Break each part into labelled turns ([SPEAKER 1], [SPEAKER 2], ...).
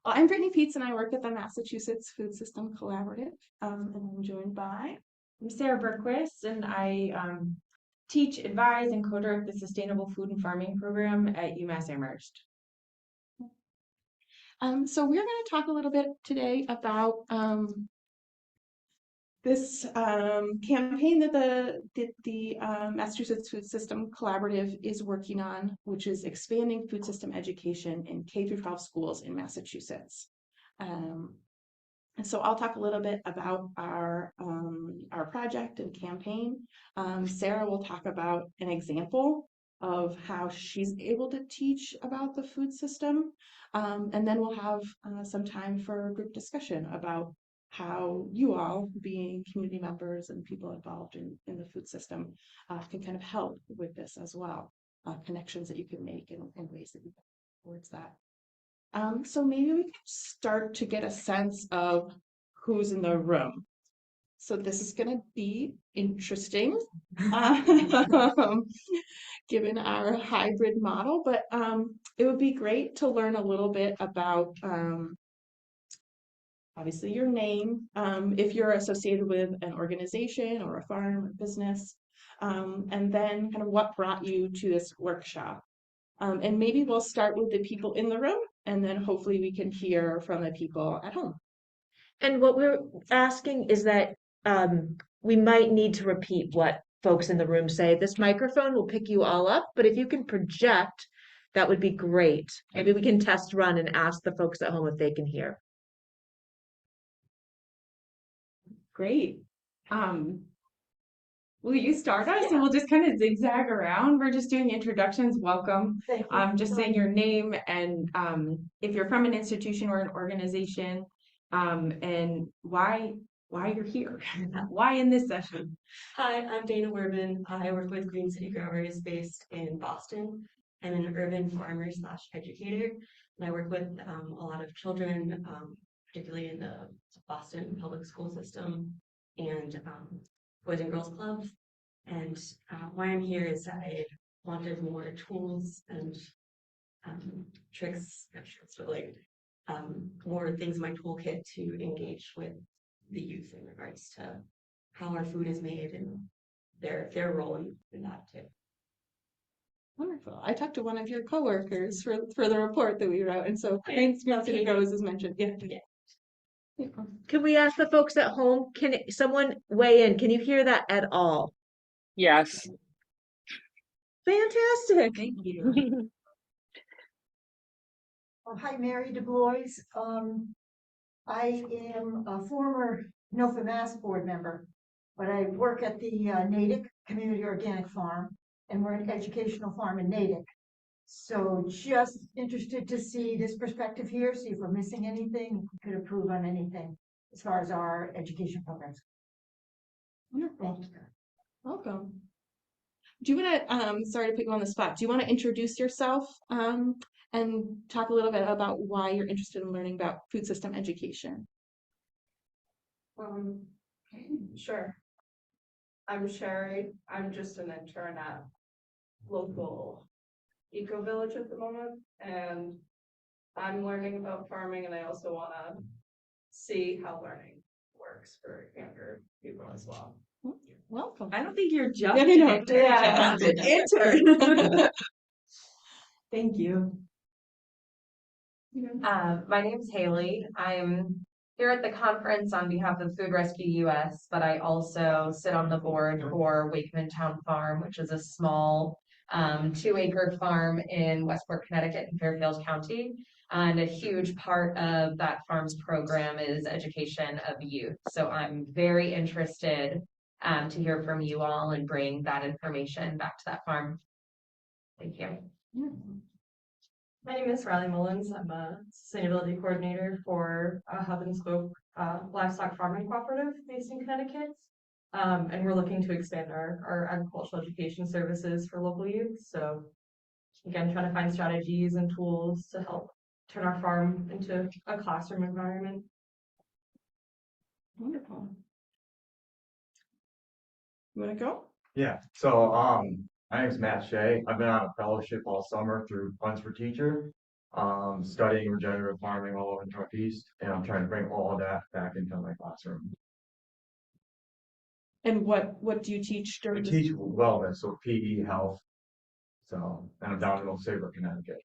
[SPEAKER 1] I'm Brittany Peats and I work at the Massachusetts Food System Collaborative. And I'm joined by.
[SPEAKER 2] I'm Sarah Berquist, and I teach, advise, and co-direct the Sustainable Food and Farming Program at UMass Amherst.
[SPEAKER 1] So we're going to talk a little bit today about this campaign that the Massachusetts Food System Collaborative is working on, which is expanding food system education in K through 12 schools in Massachusetts. And so I'll talk a little bit about our project and campaign. Sarah will talk about an example of how she's able to teach about the food system. And then we'll have some time for group discussion about how you all, being community members and people involved in the food system, can kind of help with this as well. Connections that you can make and ways that you can towards that. So maybe we can start to get a sense of who's in the room. So this is going to be interesting, given our hybrid model, but it would be great to learn a little bit about obviously your name, if you're associated with an organization or a farm or business, and then kind of what brought you to this workshop. And maybe we'll start with the people in the room, and then hopefully we can hear from the people at home.
[SPEAKER 2] And what we're asking is that we might need to repeat what folks in the room say. This microphone will pick you all up, but if you can project, that would be great. Maybe we can test run and ask the folks at home if they can hear.
[SPEAKER 3] Great. Will you start us and we'll just kind of zigzag around? We're just doing introductions. Welcome. Just saying your name and if you're from an institution or an organization, and why you're here. Why in this session?
[SPEAKER 4] Hi, I'm Dana Werben. I work with Green City Growers based in Boston. I'm an urban farmer / educator, and I work with a lot of children, particularly in the Boston public school system and Boys and Girls Clubs. And why I'm here is I wanted more tools and tricks, but like more things in my toolkit to engage with the youth in regards to how our food is made and their role in that too.
[SPEAKER 1] Wonderful. I talked to one of your coworkers for the report that we wrote, and so thanks, Green City Growers is mentioned. Yeah.
[SPEAKER 2] Can we ask the folks at home, can someone weigh in? Can you hear that at all?
[SPEAKER 5] Yes.
[SPEAKER 2] Fantastic.
[SPEAKER 3] Thank you.
[SPEAKER 6] Hi, Mary Du Bois. I am a former NOFA Mass board member, but I work at the Natick Community Organic Farm, and we're an educational farm in Natick. So just interested to see this perspective here, see if we're missing anything, if we could improve on anything as far as our education programs.
[SPEAKER 1] Wonderful. Welcome. Do you want to, sorry to put you on the spot, do you want to introduce yourself and talk a little bit about why you're interested in learning about food system education?
[SPEAKER 7] Sure. I'm Sherry. I'm just an intern at local eco village at the moment, and I'm learning about farming, and I also want to see how learning works for younger people as well.
[SPEAKER 1] Welcome.
[SPEAKER 3] I don't think you're just
[SPEAKER 1] No, no, no.
[SPEAKER 3] yeah.
[SPEAKER 1] Intern.
[SPEAKER 3] Thank you.
[SPEAKER 8] My name is Haley. I'm here at the conference on behalf of Food Rescue US, but I also sit on the board for Wakeman Town Farm, which is a small 2-acre farm in Westport, Connecticut in Fairfield County. And a huge part of that farm's program is education of youth. So I'm very interested to hear from you all and bring that information back to that farm. Thank you.
[SPEAKER 4] My name is Riley Mullins. I'm a sustainability coordinator for a Hub and Spoke livestock farming cooperative based in Connecticut. And we're looking to expand our agricultural education services for local youth. So again, trying to find strategies and tools to help turn our farm into a classroom environment.
[SPEAKER 1] Wonderful. You want to go?
[SPEAKER 9] Yeah. So my name is Matt Shea. I've been on a fellowship all summer through Funds for Teacher.
[SPEAKER 5] studying regenerative farming all over the Northeast, and I'm trying to bring all of that back into my classroom.
[SPEAKER 1] And what do you teach
[SPEAKER 5] I
[SPEAKER 1] during this?
[SPEAKER 5] teach wellness, so PE health. So, and I'm down in Old Saybrook, Connecticut.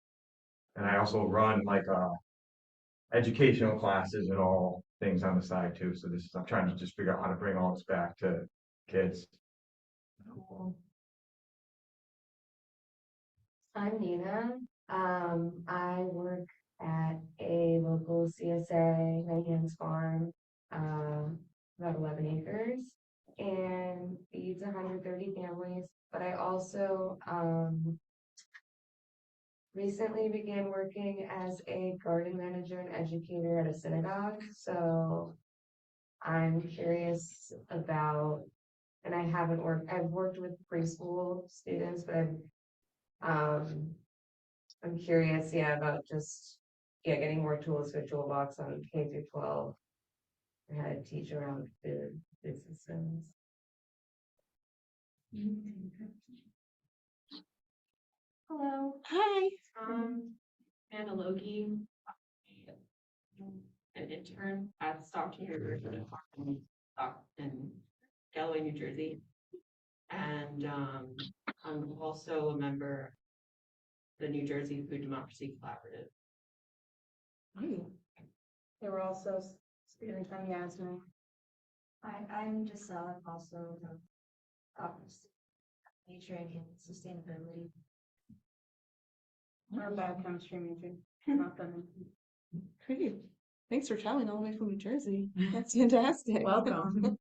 [SPEAKER 5] And I also run like educational classes and all things on the side too. So this is, I'm trying to just figure out how to bring all this back to kids.
[SPEAKER 9] I'm Nina. I work at a local CSA, Many Hands Farm, about 11 acres, and feeds 130 families. But I also recently began working as a garden manager and educator at a synagogue. So I'm curious about, and I haven't worked, I've worked with preschool students, but I'm curious, about just, getting more tools for toolbox on K through 12. And how to teach around food systems.
[SPEAKER 7] Hello,
[SPEAKER 1] Hi.
[SPEAKER 7] Anna Logie, an intern at Stockton University in Galloway, New Jersey. And I'm also a member of the New Jersey Food Democracy Collaborative.
[SPEAKER 10] They were also students from Yasmin.
[SPEAKER 11] I'm Giselle, I'm also the Office of Nature and Sustainability.
[SPEAKER 10] We're a biochemistry major. Not them.
[SPEAKER 1] Great. Thanks for traveling all the way from New Jersey. That's fantastic.
[SPEAKER 3] Welcome.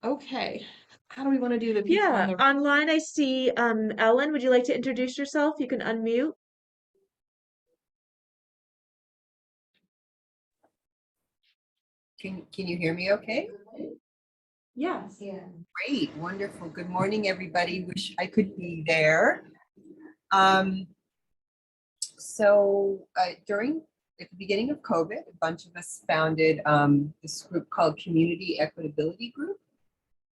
[SPEAKER 1] Okay. How do we want to do the people on
[SPEAKER 2] Yeah,
[SPEAKER 1] the
[SPEAKER 2] online I see Ellen, would you like to introduce yourself? You can unmute.
[SPEAKER 12] Can you hear me okay?
[SPEAKER 1] Yes.
[SPEAKER 11] Yeah.
[SPEAKER 12] Great, wonderful. Good morning, everybody. Wish I could be there. At the beginning of COVID, a bunch of us founded this group called Community Equitability Group.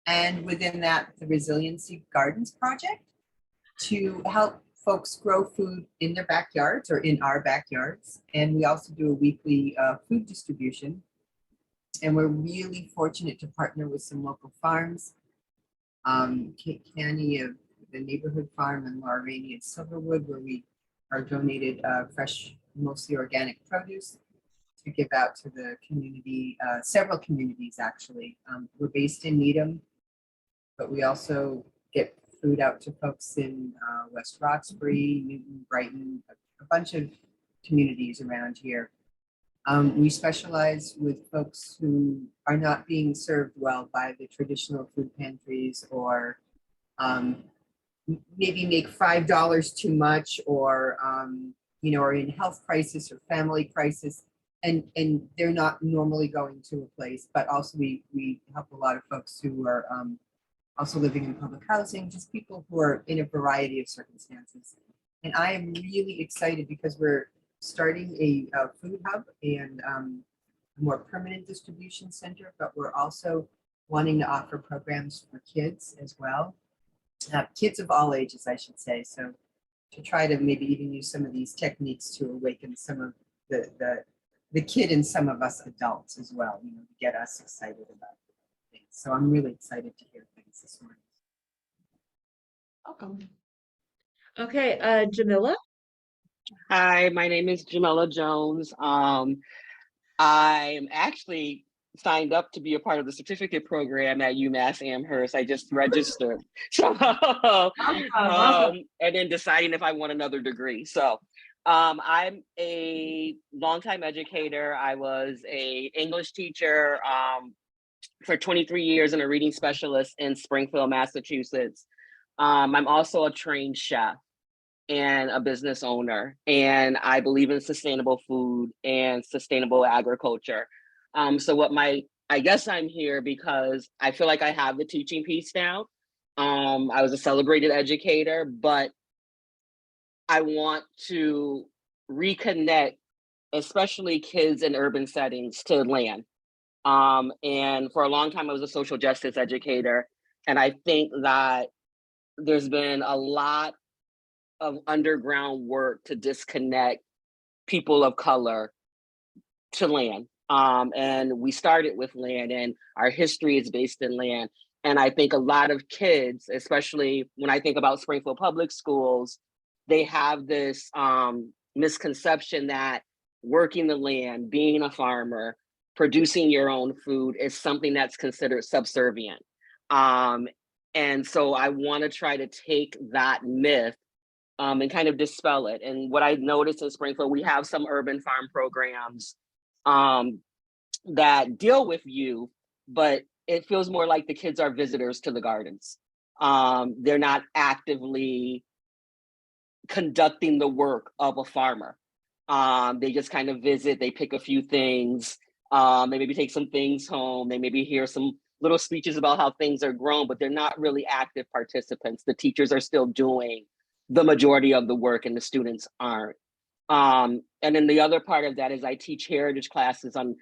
[SPEAKER 12] And within that, the Resiliency Gardens Project to help folks grow food in their backyards or in our backyards. And we also do a weekly food distribution. And we're really fortunate to partner with some local farms. Kate Canny of the Neighborhood Farm and Laura Rainey at Silverwood, where we are donated fresh, mostly organic produce to give out to the community, several communities actually. We're based in Needham, but we also get food out to folks in West Roxbury, Newton, Brighton, a bunch of communities around here. We specialize with folks who are not being served well by the traditional food pantries, or maybe make $5 too much, or are in health crisis or family crisis, and they're not normally going to a place. But also we help a lot of folks who are also living in public housing, just people who are in a variety of circumstances. And I am really excited because we're starting a food hub and a more permanent distribution center, but we're also wanting to offer programs for kids as well. Kids of all ages, I should say. So to try to maybe even use some of these techniques to awaken some of the kid in some of us adults as well, to get us excited about things. So I'm really excited to hear things this morning.
[SPEAKER 1] Welcome.
[SPEAKER 2] Okay, Jamila.
[SPEAKER 13] Hi, my name is Jamila Jones. I'm actually signed up to be a part of the certificate program at UMass Amherst. I just registered. So, and then deciding if I want another degree. So I'm a longtime educator. I was a English teacher for 23 years and a reading specialist in Springfield, Massachusetts. I'm also a trained chef and a business owner, and I believe in sustainable food and sustainable agriculture. So I guess I'm here because I feel like I have the teaching piece now. I was a celebrated educator, but I want to reconnect, especially kids in urban settings, to land. And for a long time, I was a social justice educator. And I think that there's been a lot of underground work to disconnect people of color to land. And we started with land, and our history is based in land. And I think a lot of kids, especially when I think about Springfield Public Schools, they have this misconception that working the land, being a farmer, producing your own food is something that's considered subservient. And so I want to try to take that myth and kind of dispel it. And what I noticed in Springfield, we have some urban farm programs that deal with youth, but it feels more like the kids are visitors to the gardens. They're not actively conducting the work of a farmer. They just kind of visit, they pick a few things, they maybe take some things home, they maybe hear some little speeches about how things are grown, but they're not really active participants. The teachers are still doing the majority of the work and the students aren't. And then the other part of that is I teach heritage classes on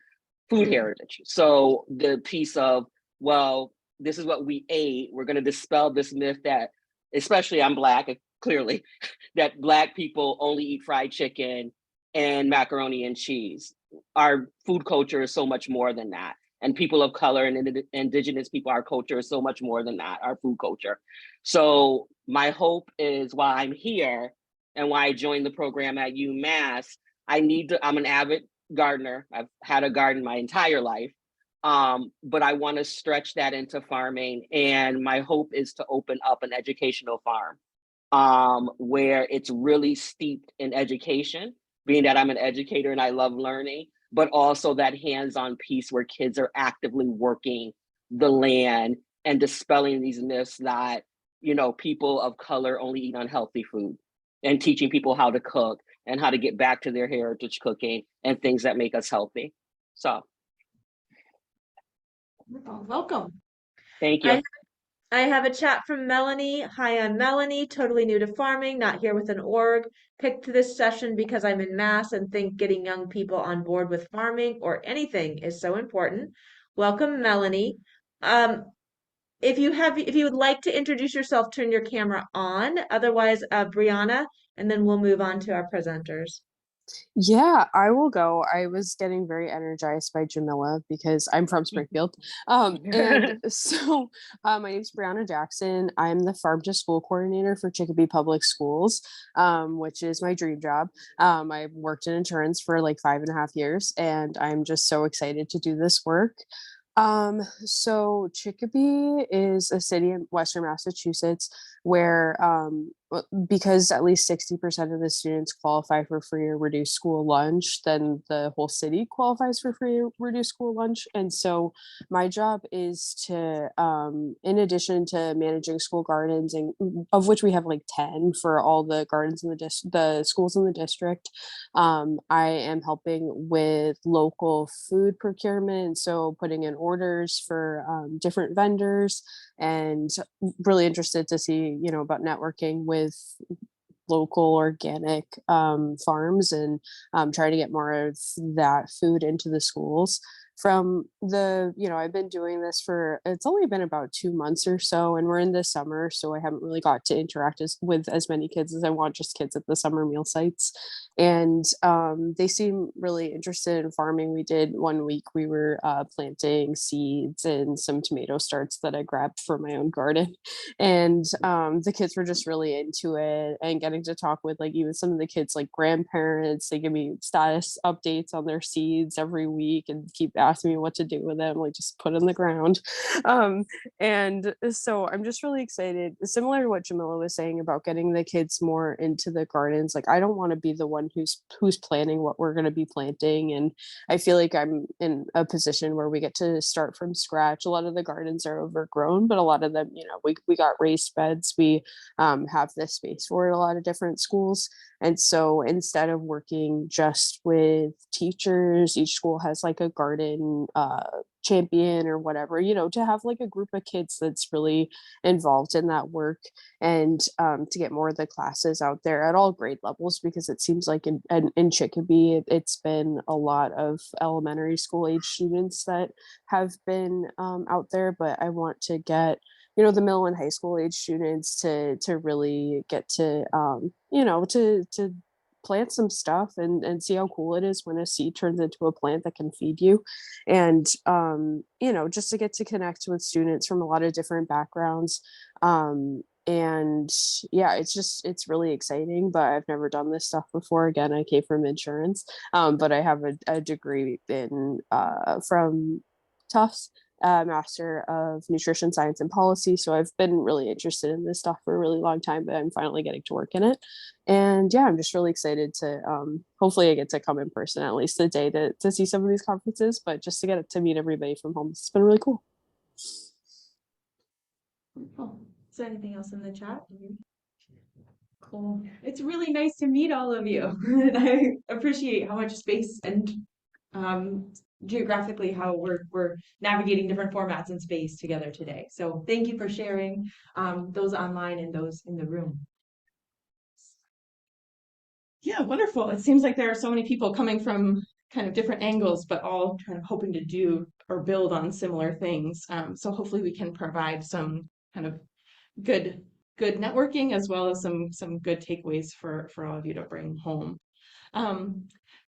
[SPEAKER 13] food heritage. So the piece of, well, this is what we ate. We're going to dispel this myth that, especially I'm Black, clearly, that Black people only eat fried chicken and macaroni and cheese. Our food culture is so much more than that. And people of color and indigenous people, our culture is so much more than that, our food culture. So my hope is while I'm here and why I joined the program at UMass, I'm an avid gardener. I've had a garden my entire life, but I want to stretch that into farming. And my hope is to open up an educational farm where it's really steeped in education, being that I'm an educator and I love learning, but also that hands-on piece where kids are actively working the land and dispelling these myths that, people of color only eat unhealthy food, and teaching people how to cook and how to get back to their heritage cooking and things that make us healthy. So.
[SPEAKER 1] Welcome.
[SPEAKER 13] Thank you.
[SPEAKER 2] I have a chat from Melanie. Hi, I'm Melanie, totally new to farming, not here with an org. Picked this session because I'm in Mass and think getting young people on board with farming or anything is so important. Welcome, Melanie. If you would like to introduce yourself, turn your camera on. Otherwise, Brianna, and then we'll move on to our presenters.
[SPEAKER 14] Yeah, I will go. I was getting very energized by Jamila because I'm from Springfield. And so my name's Brianna Jackson. I'm the farm to school coordinator for Chicopee Public Schools, which is my dream job. I worked in insurance for like 5.5 years, and I'm just so excited to do this work. So Chicopee is a city in Western Massachusetts where, because at least 60% of the students qualify for free or reduced school lunch, then the whole city qualifies for free or reduced school lunch. And so my job is to, in addition to managing school gardens, and of which we have like 10 for all the gardens in the schools in the district, I am helping with local food procurement. So putting in orders for different vendors, and really interested to see, about networking with local organic farms and trying to get more of that food into the schools. I've been doing this it's only been about 2 months or so, and we're in the summer, so I haven't really got to interact with as many kids as I want, just kids at the summer meal sites. And they seem really interested in farming. We did 1 week, we were planting seeds and some tomato starts that I grabbed for my own garden. And the kids were just really into it, and getting to talk with like even some of the kids like grandparents. They give me status updates on their seeds every week and keep asking me what to do with them, like just put in the ground. And so I'm just really excited, similar to what Jamila was saying about getting the kids more into the gardens. Like I don't want to be the one who's planning what we're going to be planting, and I feel like I'm in a position where we get to start from scratch. A lot of the gardens are overgrown, but a lot of them, we got raised beds. We have this space for a lot of different schools. And so instead of working just with teachers, each school has like a garden champion or whatever, to have like a group of kids that's really involved in that work, and to get more of the classes out there at all grade levels, because it seems like in Chicopee, it's been a lot of elementary school age students that have been out there, but I want to get the middle and high school age students to really get to to plant some stuff and see how cool it is when a seed turns into a plant that can feed you. And just to get to connect with students from a lot of different backgrounds. And yeah, it's really exciting, but I've never done this stuff before. Again, I came from insurance, but I have a degree in from Tufts, Master of Nutrition Science and Policy. So I've been really interested in this stuff for a really long time, but I'm finally getting to work in it. And yeah, I'm just really excited to hopefully I get to come in person at least a day to see some of these conferences, but just to get to meet everybody from home, it's been really cool.
[SPEAKER 3] Cool. Is there anything else in the chat? Cool. It's really nice to meet all of you. And I appreciate how much space and geographically how we're navigating different formats and space together today. So thank you for sharing those online and those in the room. Yeah, wonderful. It seems like there are so many people coming from kind of different angles, but all kind of hoping to do or build on similar things. So hopefully we can provide some kind of good networking as well as some good takeaways for all of you to bring home.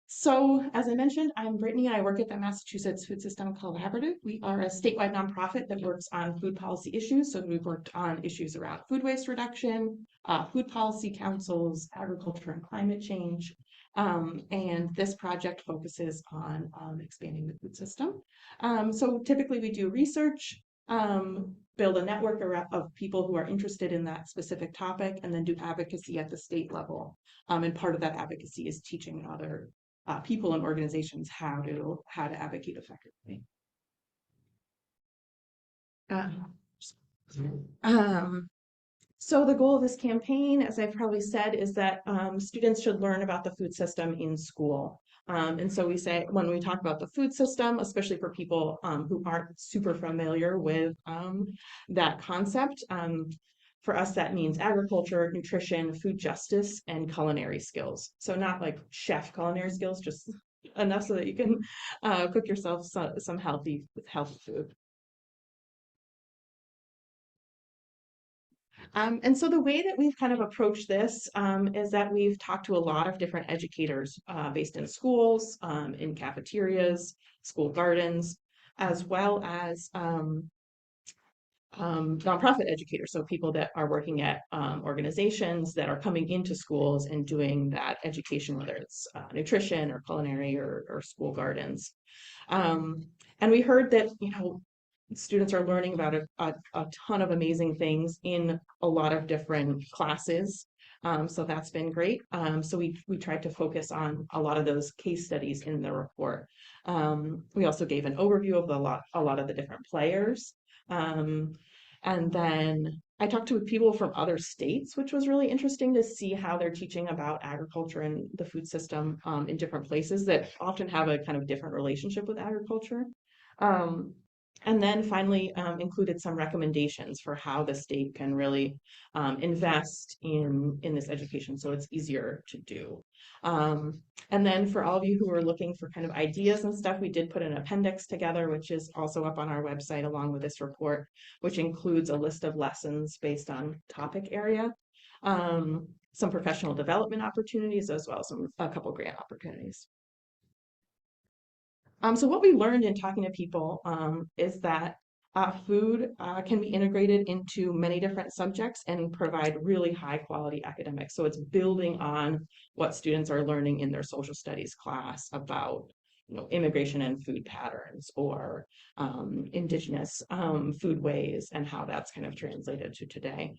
[SPEAKER 3] So as I mentioned, I'm Brittany and I work at the Massachusetts Food System Collaborative. We are a statewide nonprofit that works on food policy issues. So we've worked on issues around food waste reduction, food policy councils, agriculture and climate change. And this project focuses on expanding the food system. So typically we do research, build a network of people who are interested in that specific topic, and then do advocacy at the state level. And part of that advocacy is teaching other people and organizations how to advocate effectively. So the goal of this campaign, as I've probably said, is that students should learn about the food system in school. And so we say, when we talk about the food system, especially for people who aren't super familiar with that concept, for us, that means agriculture, nutrition, food justice, and culinary skills. So not like chef culinary skills, just enough so that you can cook yourself some healthy food. And so the way that we've kind of approached this is that we've talked to a lot of different educators based in schools, in cafeterias, school gardens, as well as nonprofit educators, so people that are working at organizations that are coming into schools and doing that education, whether it's nutrition or culinary or school gardens. And we heard that, students are learning about a ton of amazing things in a lot of different classes. So that's been great. So we tried to focus on a lot of those case studies in the report. We also gave an overview of a lot of the different players. And then I talked to people from other states, which was really interesting to see how they're teaching about agriculture and the food system in different places that often have a kind of different relationship with agriculture. And then finally included some recommendations for how the state can really invest in this education so it's easier to do. And then for all of you who are looking for kind of ideas and stuff, we did put an appendix together, which is also up on our website along with this report, which includes a list of lessons based on topic area, some professional development opportunities, as well as a couple grant opportunities. So what we learned in talking to people is that food can be integrated into many different subjects and provide really high quality academics. So it's building on what students are learning in their social studies class about immigration and food patterns, or indigenous food ways, and how that's kind of translated to today.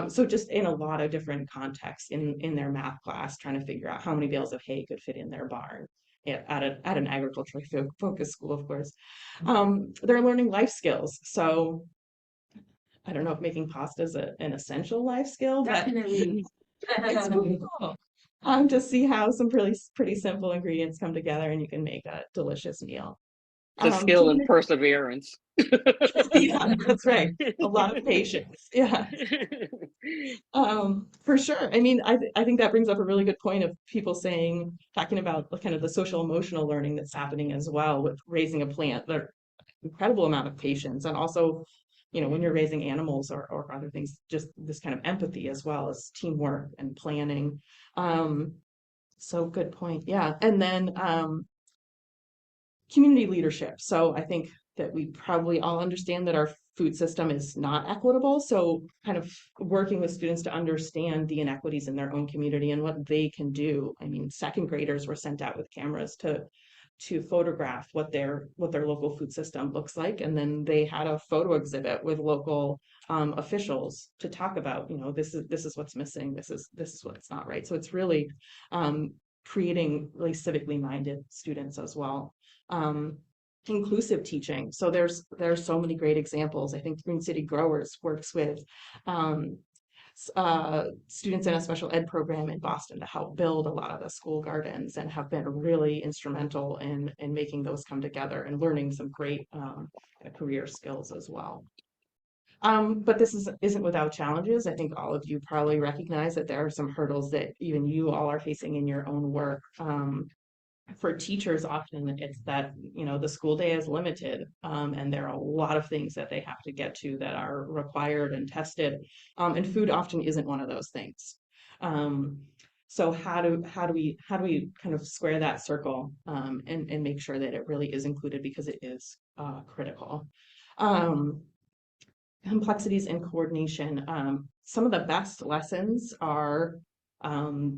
[SPEAKER 3] So just in a lot of different contexts in their math class, trying to figure out how many bales of hay could fit in their barn. At an agriculturally focused school, of course. They're learning life skills. So I don't know if making pasta is an essential life skill, but Definitely. it's really cool. To see how some pretty simple ingredients come together and you can make a delicious meal.
[SPEAKER 13] The skill and perseverance.
[SPEAKER 3] Yeah, that's right. A lot of patience. Yeah. For sure. I mean, I think that brings up a really good point of people talking about kind of the social emotional learning that's happening as well with raising a plant. There's incredible amount of patience, and also,
[SPEAKER 1] when you're raising animals or other things, just this kind of empathy as well as teamwork and planning. So good point. Yeah. And then community leadership. So I think that we probably all understand that our food system is not equitable. So kind of working with students to understand the inequities in their own community and what they can do. I mean, second graders were sent out with cameras to photograph what their local food system looks like, and then they had a photo exhibit with local officials to talk about, this is what's missing, this is what's not right. So it's really creating really civically minded students as well. Inclusive teaching. So there's so many great examples. I think Green City Growers works with students in a special ed program in Boston to help build a lot of the school gardens, and have been really instrumental in making those come together and learning some great career skills as well. But this isn't without challenges. I think all of you probably recognize that there are some hurdles that even you all are facing in your own work. For teachers, often it's that the school day is limited, and there are a lot of things that they have to get to that are required and tested, and food often isn't one of those things. So how do we kind of square that circle, and make sure that it really is included, because it is critical. Complexities in coordination. Some of the best lessons are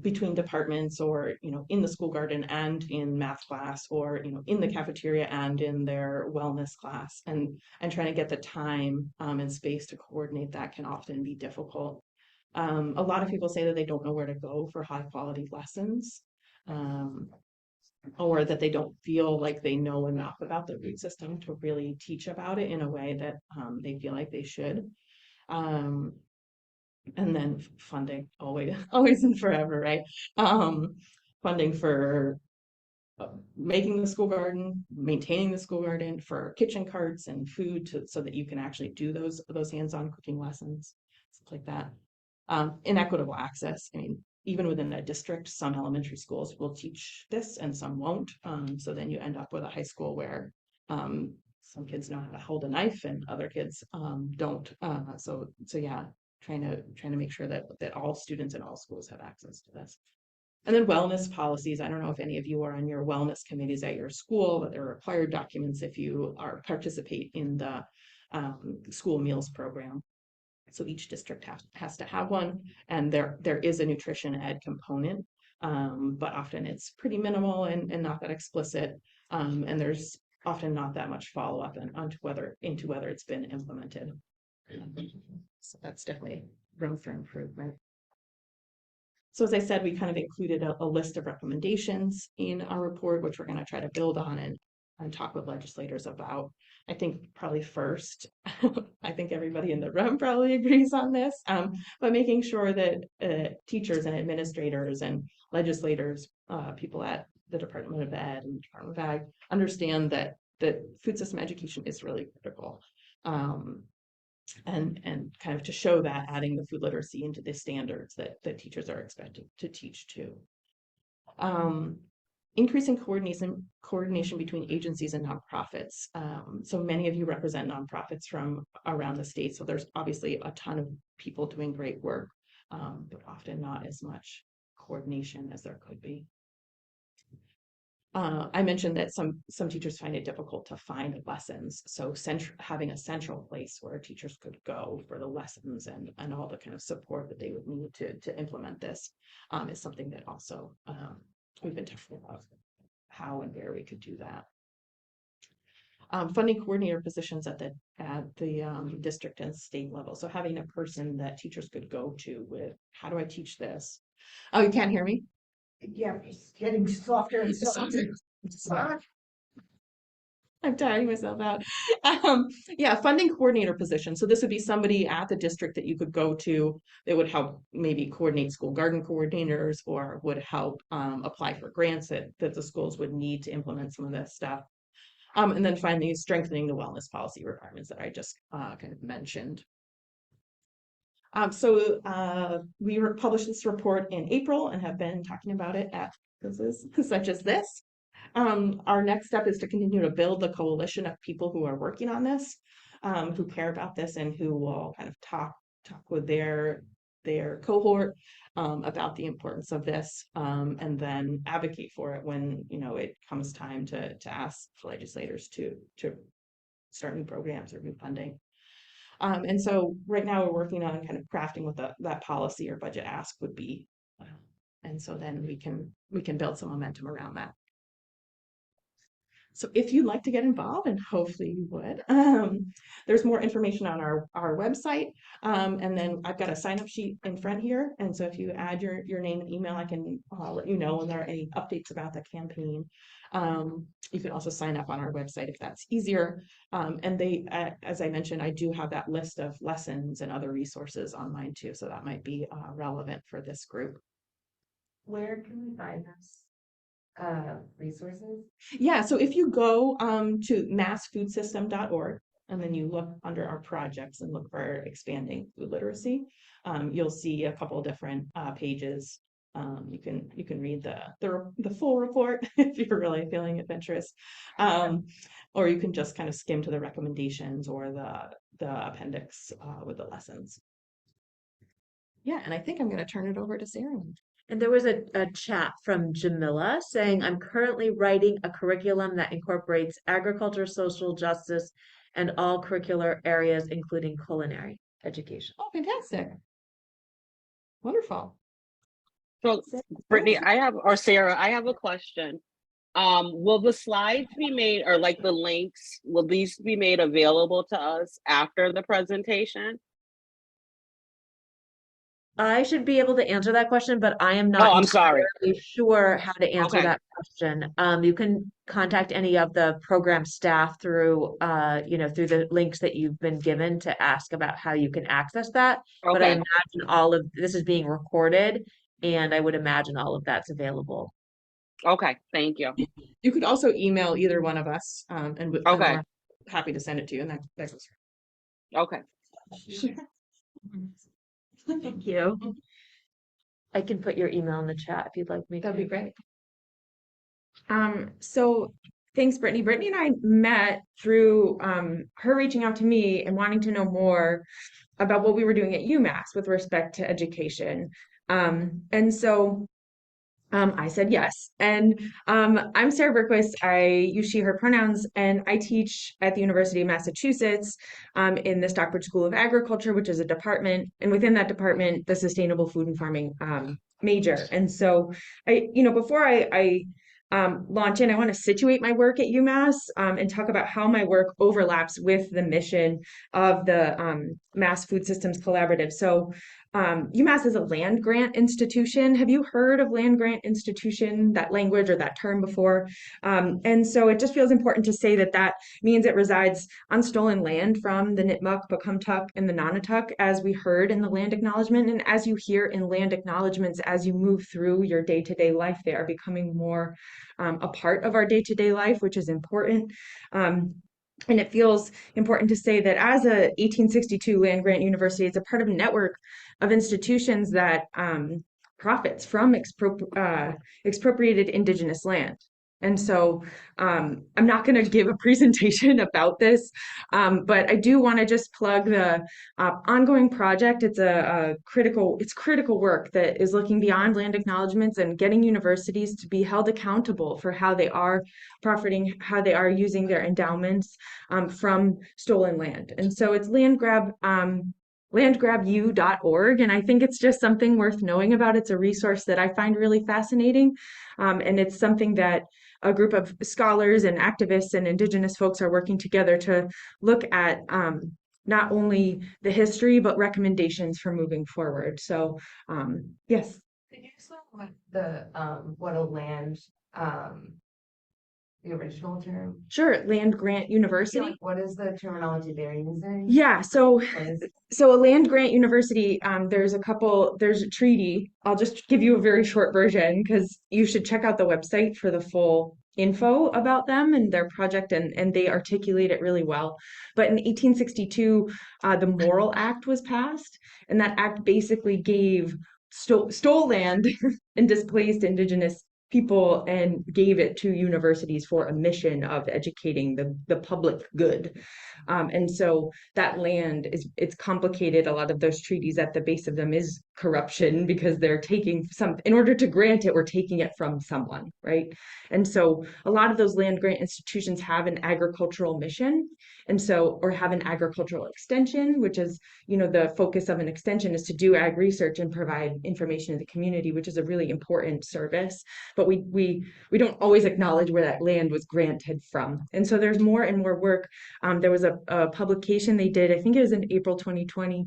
[SPEAKER 1] between departments, or in the school garden and in math class, or in the cafeteria and in their wellness class, and trying to get the time and space to coordinate that can often be difficult. A lot of people say that they don't know where to go for high quality lessons, or that they don't feel like they know enough about the food system to really teach about it in a way that they feel like they should. And then funding, always and forever, right? Funding for making the school garden, maintaining the school garden, for kitchen carts and food, so that you can actually do those hands-on cooking lessons, stuff like that. Inequitable access. I mean, even within a district, some elementary schools will teach this and some won't. So then you end up with a high school where some kids know how to hold a knife and other kids don't. So yeah, trying to make sure that all students in all schools have access to this. And then wellness policies. I don't know if any of you are on your wellness committees at your school, but they're required documents if you participate in the school meals program. So each district has to have one, and there is a nutrition ed component, but often it's pretty minimal and not that explicit, and there's often not that much follow-up into whether it's been implemented. So that's definitely room for improvement. So as I said, we kind of included a list of recommendations in our report, which we're going to try to build on and talk with legislators about. I think probably first, I think everybody in the room probably agrees on this, but making sure that teachers and administrators and legislators, people at the Department of Ed and Department of Ag, understand that food system education is really critical. And kind of to show that, adding the food literacy into the standards that teachers are expected to teach too. Increasing coordination between agencies and nonprofits. So many of you represent nonprofits from around the state, so there's obviously a ton of people doing great work, but often not as much coordination as there could be. I mentioned that some teachers find it difficult to find lessons, so having a central place where teachers could go for the lessons and all the kind of support that they would need to implement this is something that also we've been talking about how and where we could do that. Funding coordinator positions at the district and state level, so having a person that teachers could go to with, how do I teach this? Oh, you can't hear me?
[SPEAKER 6] Yeah, it's getting softer and softer.
[SPEAKER 1] I'm tiring myself out. Yeah, funding coordinator position. So this would be somebody at the district that you could go to that would help maybe coordinate school garden coordinators, or would help apply for grants that the schools would need to implement some of this stuff. And then finally, strengthening the wellness policy requirements that I just kind of mentioned. We published this report in April and have been talking about it at conferences such as this. Our next step is to continue to build the coalition of people who are working on this. who care about this and who will kind of talk with their cohort about the importance of this, and then advocate for it when, you know, it comes time to ask legislators to start new programs or new funding. And so right now we're working on kind of crafting what that policy or budget ask would be. And so then we can build some momentum around that. So if you'd like to get involved, and hopefully you would, there's more information on our website. And then I've got a sign up sheet in front here. And so if you add your name and email, I can let you know when there are any updates about the campaign. You can also sign up on our website if that's easier. And they, as I mentioned, I do have that list of lessons and other resources online too. So that might be relevant for this group.
[SPEAKER 9] Where can we find those resources?
[SPEAKER 1] Yeah, so if you go to massfoodsystem.org and then you look under our projects and look for expanding food literacy, you'll see a couple different pages. You can read the full report if you're really feeling adventurous, or you can just kind of skim to the recommendations or the appendix with the lessons. Yeah, and I think I'm going to turn it over to Sarah.
[SPEAKER 2] And there was a chat from Jamila saying, I'm currently writing a curriculum that incorporates agriculture, social justice, and all curricular areas, including culinary education.
[SPEAKER 1] Oh, fantastic. Wonderful.
[SPEAKER 13] So, Brittany, Sarah, I have a question. Will the slides be made, or like the links, will these be made available to us after the presentation?
[SPEAKER 2] I should be able to answer that question, but I am
[SPEAKER 13] Oh,
[SPEAKER 2] not
[SPEAKER 13] I'm sorry.
[SPEAKER 2] entirely sure how to answer
[SPEAKER 13] Okay.
[SPEAKER 2] that question. You can contact any of the program staff through, through the links that you've been given to ask about how you can access that. But I
[SPEAKER 13] Okay.
[SPEAKER 2] imagine all of this is being recorded, and I would imagine all of that's available.
[SPEAKER 13] Okay, thank you.
[SPEAKER 1] You could also email either one of us, and
[SPEAKER 13] Okay.
[SPEAKER 1] we're happy to send it to you, and that goes.
[SPEAKER 13] Okay.
[SPEAKER 1] Sure.
[SPEAKER 2] Thank you. I can put your email in the chat if you'd like me to.
[SPEAKER 1] That'd be great.
[SPEAKER 3] So thanks, Brittany. Brittany and I met through her reaching out to me and wanting to know more about what we were doing at UMass with respect to education. And so I said yes. And I'm Sarah Berquist. I use she, her pronouns, and I teach at the University of Massachusetts in the Stockbridge School of Agriculture, which is a department, and within that department, the Sustainable Food and Farming major. And so before I launch in, I want to situate my work at UMass and talk about how my work overlaps with the mission of the Mass Food Systems Collaborative. So UMass is a land grant institution. Have you heard of land grant institution, that language or that term before? And so it just feels important to say that means it resides on stolen land from the Nipmuc, Pocumtuck, and the Nonotuck, as we heard in the land acknowledgement. And as you hear in land acknowledgements, as you move through your day-to-day life, they are becoming more a part of our day-to-day life, which is important. And it feels important to say that as a 1862 land grant university, it's a part of a network of institutions that profits from expropriated indigenous land. And so I'm not going to give a presentation about this, but I do want to just plug the ongoing project. It's critical work that is looking beyond land acknowledgements and getting universities to be held accountable for how they are profiting, how they are using their endowments from stolen land. And so it's landgrabu.org, and I think it's just something worth knowing about. It's a resource that I find really fascinating, and it's something that a group of scholars and activists and indigenous folks are working together to look at not only the history but recommendations for moving forward. So yes.
[SPEAKER 9] Could you explain what a land the original term?
[SPEAKER 3] Sure, land grant university.
[SPEAKER 9] What is the terminology they're using?
[SPEAKER 3] Yeah, so a land grant university, there's a treaty. I'll just give you a very short version because you should check out the website for the full info about them and their project, and they articulate it really well. But in 1862, the Morrill Act was passed, and that act basically stole land and displaced indigenous people and gave it to universities for a mission of educating the public good. And so that land it's complicated. A lot of those treaties at the base of them is corruption because they're taking in order to grant it, we're taking it from someone, right? And so a lot of those land grant institutions have an agricultural mission. And so, or have an agricultural extension, which is, the focus of an extension is to do ag research and provide information to the community, which is a really important service. But we don't always acknowledge where that land was granted from. And so there's more and more work. There was a publication they did, I think it was in April 2020,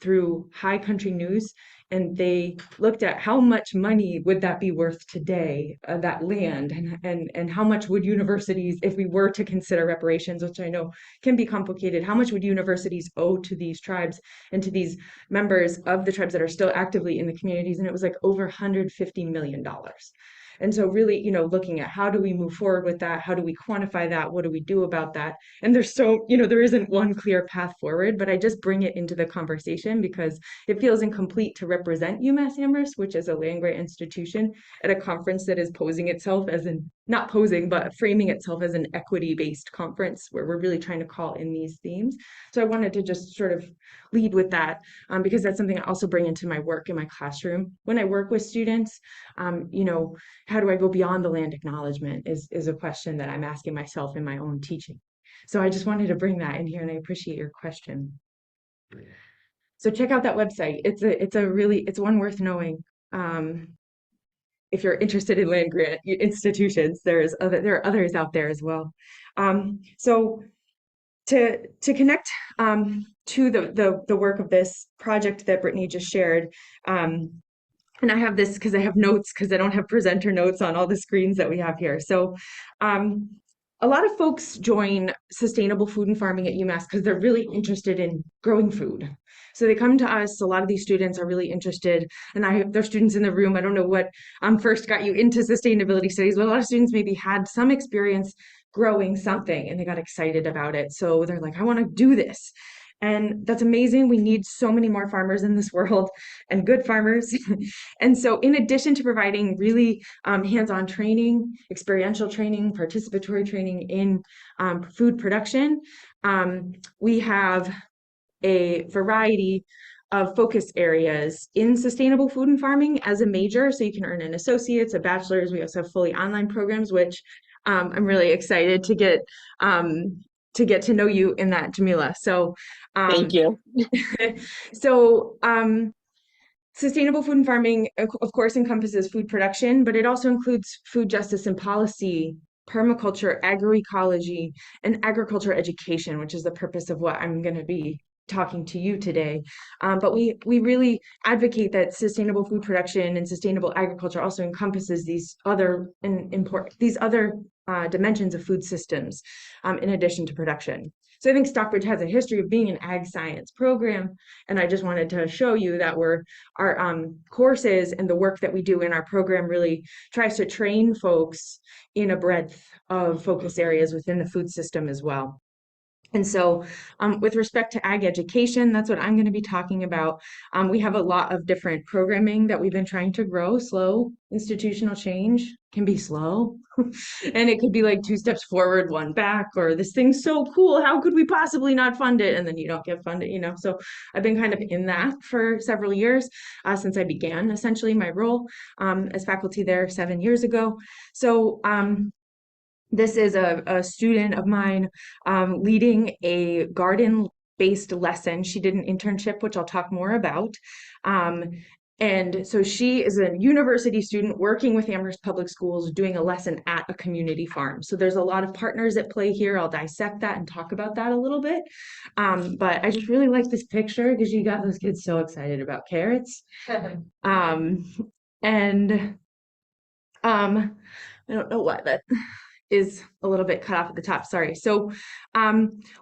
[SPEAKER 3] through High Country News, and they looked at how much money would that be worth today, that land, and how much would universities, if we were to consider reparations, which I know can be complicated, how much would universities owe to these tribes and to these members of the tribes that are still actively in the communities? And it was like over $150 million. And so really, looking at how do we move forward with that? How do we quantify that? What do we do about that? And there's there isn't one clear path forward, but I just bring it into the conversation because it feels incomplete to represent UMass Amherst, which is a land grant institution, at a conference that is posing itself as not posing, but framing itself as an equity-based conference where we're really trying to call in these themes. So I wanted to just sort of lead with that because that's something I also bring into my work in my classroom. When I work with students, how do I go beyond the land acknowledgement is a question that I'm asking myself in my own teaching. So I just wanted to bring that in here, and I appreciate your question. So check out that website. It's one worth knowing. If you're interested in land grant institutions, there are others out there as well. So to connect to the work of this project that Brittany just shared, and I have this because I have notes because I don't have presenter notes on all the screens that we have here. So a lot of folks join sustainable food and farming at UMass because they're really interested in growing food. So they come to us. A lot of these students are really interested, and they're students in the room. I don't know what first got you into sustainability studies, but a lot of students maybe had some experience growing something and they got excited about it. So they're like, I want to do this. And that's amazing. We need so many more farmers in this world and good farmers. And so in addition to providing really hands-on training, experiential training, participatory training in food production, we have a variety of focus areas in sustainable food and farming as a major. So you can earn an associate's, a bachelor's. We also have fully online programs, which I'm really excited to get to know you in that, Jamila. So
[SPEAKER 13] thank you.
[SPEAKER 3] So sustainable food and farming, of course, encompasses food production, but it also includes food justice and policy, permaculture, agroecology, and agriculture education, which is the purpose of what I'm going to be talking to you today. But we really advocate that sustainable food production and sustainable agriculture also encompasses these other dimensions of food systems in addition to production. So I think Stockbridge has a history of being an ag science program, and I just wanted to show you that our courses and the work that we do in our program really tries to train folks in a breadth of focus areas within the food system as well. And so with respect to ag education, that's what I'm going to be talking about. We have a lot of different programming that we've been trying to grow. Slow institutional change can be slow. And it could be like 2 steps forward, 1 back, or this thing's so cool, how could we possibly not fund it? And then you don't get funded, So I've been kind of in that for several years since I began essentially my role as faculty there 7 years ago. So this is a student of mine leading a garden-based lesson. She did an internship, which I'll talk more about. And so she is a university student working with Amherst Public Schools, doing a lesson at a community farm. So there's a lot of partners at play here. I'll dissect that and talk about that a little bit. But I just really like this picture because you got those kids so excited about carrots. And I don't know why that is a little bit cut off at the top, sorry. So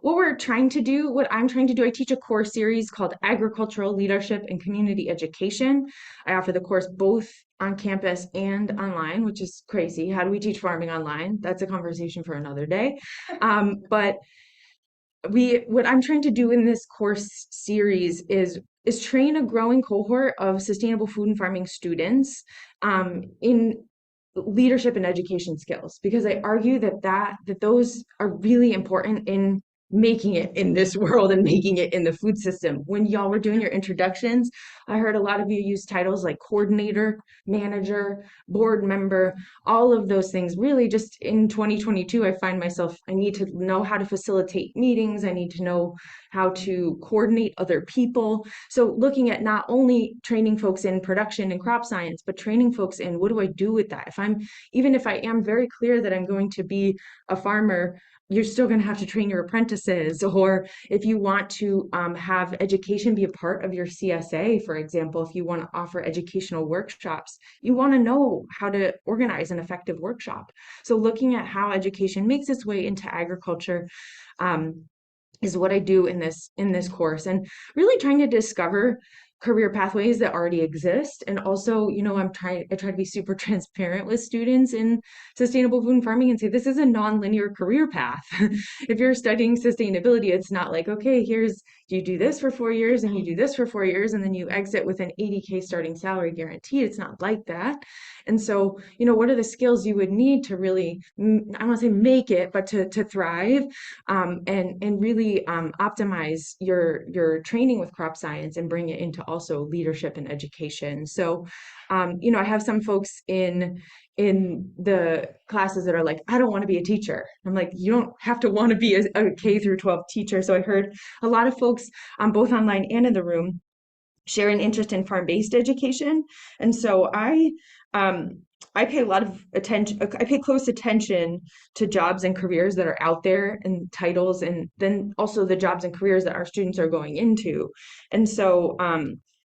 [SPEAKER 3] what I'm trying to do, I teach a course series called Agricultural Leadership and Community Education. I offer the course both on campus and online, which is crazy. How do we teach farming online? That's a conversation for another day. But what I'm trying to do in this course series is train a growing cohort of sustainable food and farming students in leadership and education skills, because I argue that those are really important in making it in this world and making it in the food system. When y'all were doing your introductions, I heard a lot of you use titles like coordinator, manager, board member, all of those things. Really, just in 2022, I find myself, I need to know how to facilitate meetings. I need to know how to coordinate other people. So looking at not only training folks in production and crop science, but training folks in what do I do with that? Even if I am very clear that I'm going to be a farmer, you're still going to have to train your apprentices. Or if you want to have education be a part of your CSA, for example, if you want to offer educational workshops, you want to know how to organize an effective workshop. So looking at how education makes its way into agriculture is what I do in this course, and really trying to discover career pathways that already exist. And also, I try to be super transparent with students in sustainable food and farming and say, this is a non-linear career path. If you're studying sustainability, it's not like, okay, you do this for 4 years and you do this for 4 years, and then you exit with an 80K starting salary guaranteed. It's not like that. And so, what are the skills you would need to really, I want to say make it, but to thrive, and really optimize your training with crop science and bring it into also leadership and education. So, I have some folks in the classes that are like, I don't want to be a teacher. I'm like, you don't have to want to be a K through 12 teacher. So I heard a lot of folks, both online and in the room, share an interest in farm-based education. And so I pay a lot of attention, I pay close attention to jobs and careers that are out there and titles, and then also the jobs and careers that our students are going into. And so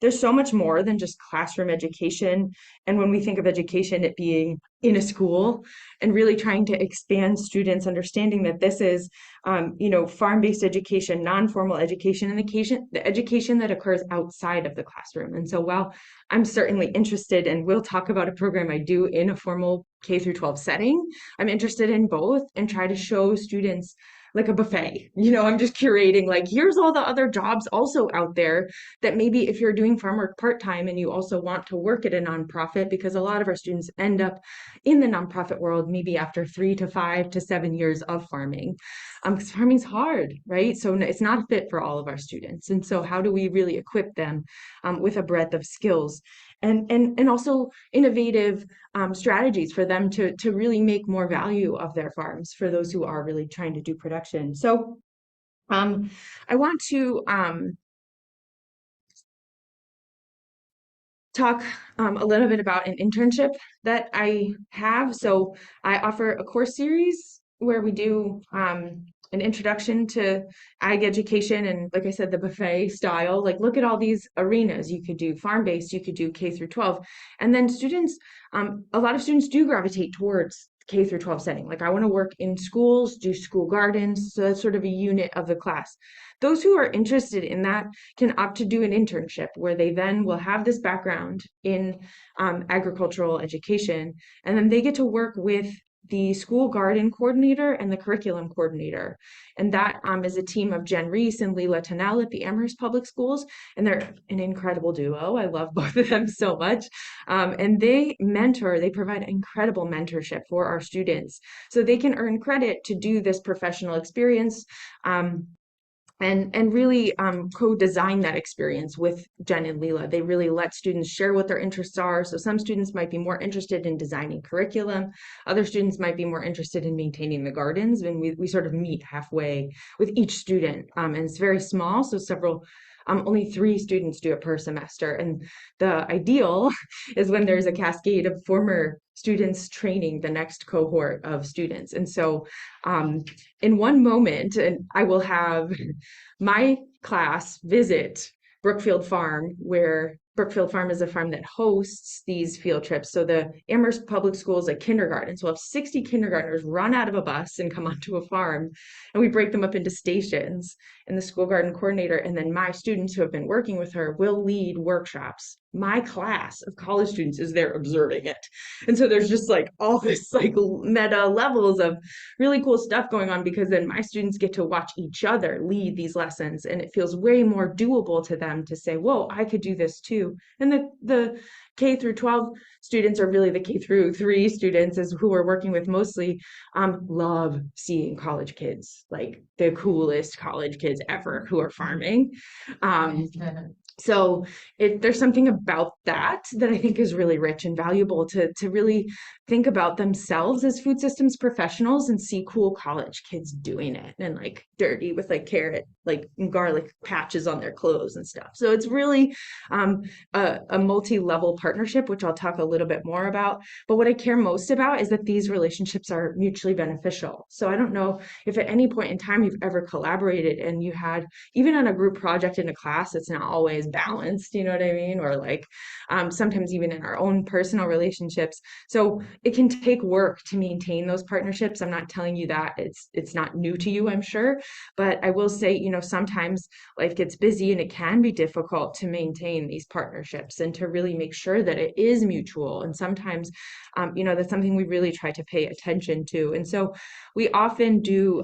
[SPEAKER 3] there's so much more than just classroom education. And when we think of education, it being in a school, and really trying to expand students' understanding that this is, farm-based education, non-formal education, and the education that occurs outside of the classroom. And so while I'm certainly interested, and we'll talk about a program I do in a formal K through 12 setting, I'm interested in both and try to show students like a buffet. I'm just curating, like, here's all the other jobs also out there that maybe if you're doing farm work part-time and you also want to work at a nonprofit, because a lot of our students end up in the nonprofit world maybe after 3 to 5 to 7 years of farming, because farming's hard, right? So it's not fit for all of our students. And so how do we really equip them with a breadth of skills and also innovative strategies for them to really make more value of their farms for those who are really trying to do production. So I want to talk a little bit about an internship that I have. So I offer a course series where we do an introduction to ag education, and like I said, the buffet style. Like, look at all these arenas. You could do farm-based, you could do K through 12, and then students, a lot of students do gravitate towards K through 12 setting. Like, I want to work in schools, do school gardens, so that's sort of a unit of the class. Those who are interested in that can opt to do an internship where they then will have this background in agricultural education, and then they get to work with the school garden coordinator and the curriculum coordinator. And that is a team of Jen Reese and Leela Tennell at the Amherst Public Schools. And they're an incredible duo. I love both of them so much. And they provide incredible mentorship for our students. So they can earn credit to do this professional experience. And really co-design that experience with Jen and Leela. They really let students share what their interests are. So some students might be more interested in designing curriculum. Other students might be more interested in maintaining the gardens. And we sort of meet halfway with each student. And it's very small, so only 3 students do it per semester. And the ideal is when there's a cascade of former students training the next cohort of students. And so in one moment, and I will have my class visit Brookfield Farm, where Brookfield Farm is a farm that hosts these field trips. So the Amherst Public Schools, like kindergarten, so we'll have 60 kindergartners run out of a bus and come onto a farm, and we break them up into stations. And the school garden coordinator and then my students who have been working with her will lead workshops. My class of college students is there observing it. And so there's just like all this like meta levels of really cool stuff going on, because then my students get to watch each other lead these lessons, and it feels way more doable to them to say, whoa, I could do this too. And the K through 12 students, or really the K through 3 students is who we're working with mostly, love seeing college kids, like the coolest college kids ever who are farming. So there's something about that that I think is really rich and valuable to really think about themselves as food systems professionals and see cool college kids doing it, and like dirty with like carrot, like garlic patches on their clothes and stuff. So it's really a multi-level partnership, which I'll talk a little bit more about. But what I care most about is that these relationships are mutually beneficial. So I don't know if at any point in time you've ever collaborated and you had, even on a group project in a class, it's not always balanced, you know what I mean? Or like sometimes even in our own personal relationships. So it can take work to maintain those partnerships. I'm not telling you that it's not new to you, I'm sure, but I will say, you know, sometimes life gets busy and it can be difficult to maintain these partnerships and to really make sure that it is mutual. And sometimes, you know, that's something we really try to pay attention to. And so we often do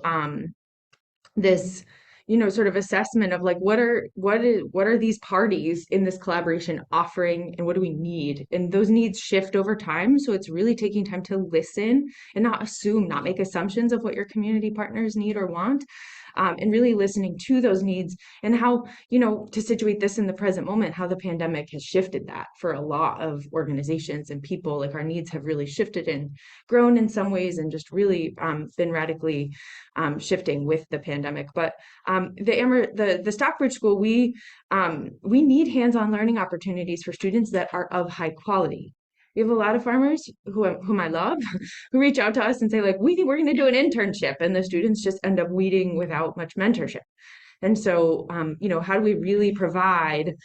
[SPEAKER 3] this, you know, sort of assessment of like what are these parties in this collaboration offering and what do we need, and those needs shift over time. So it's really taking time to listen and not assume, not make assumptions of what your community partners need or want, and really listening to those needs, and how, you know, to situate this in the present moment, how the pandemic has shifted that for a lot of organizations and people. Like our needs have really shifted and grown in some ways, and just really been radically shifting with the pandemic. But the Stockbridge School, we need hands-on learning opportunities for students that are of high quality. We have a lot of farmers whom I love who reach out to us and say like, we think we're going to do an internship, and the students just end up weeding without much mentorship. And so, you know, how do we really provide,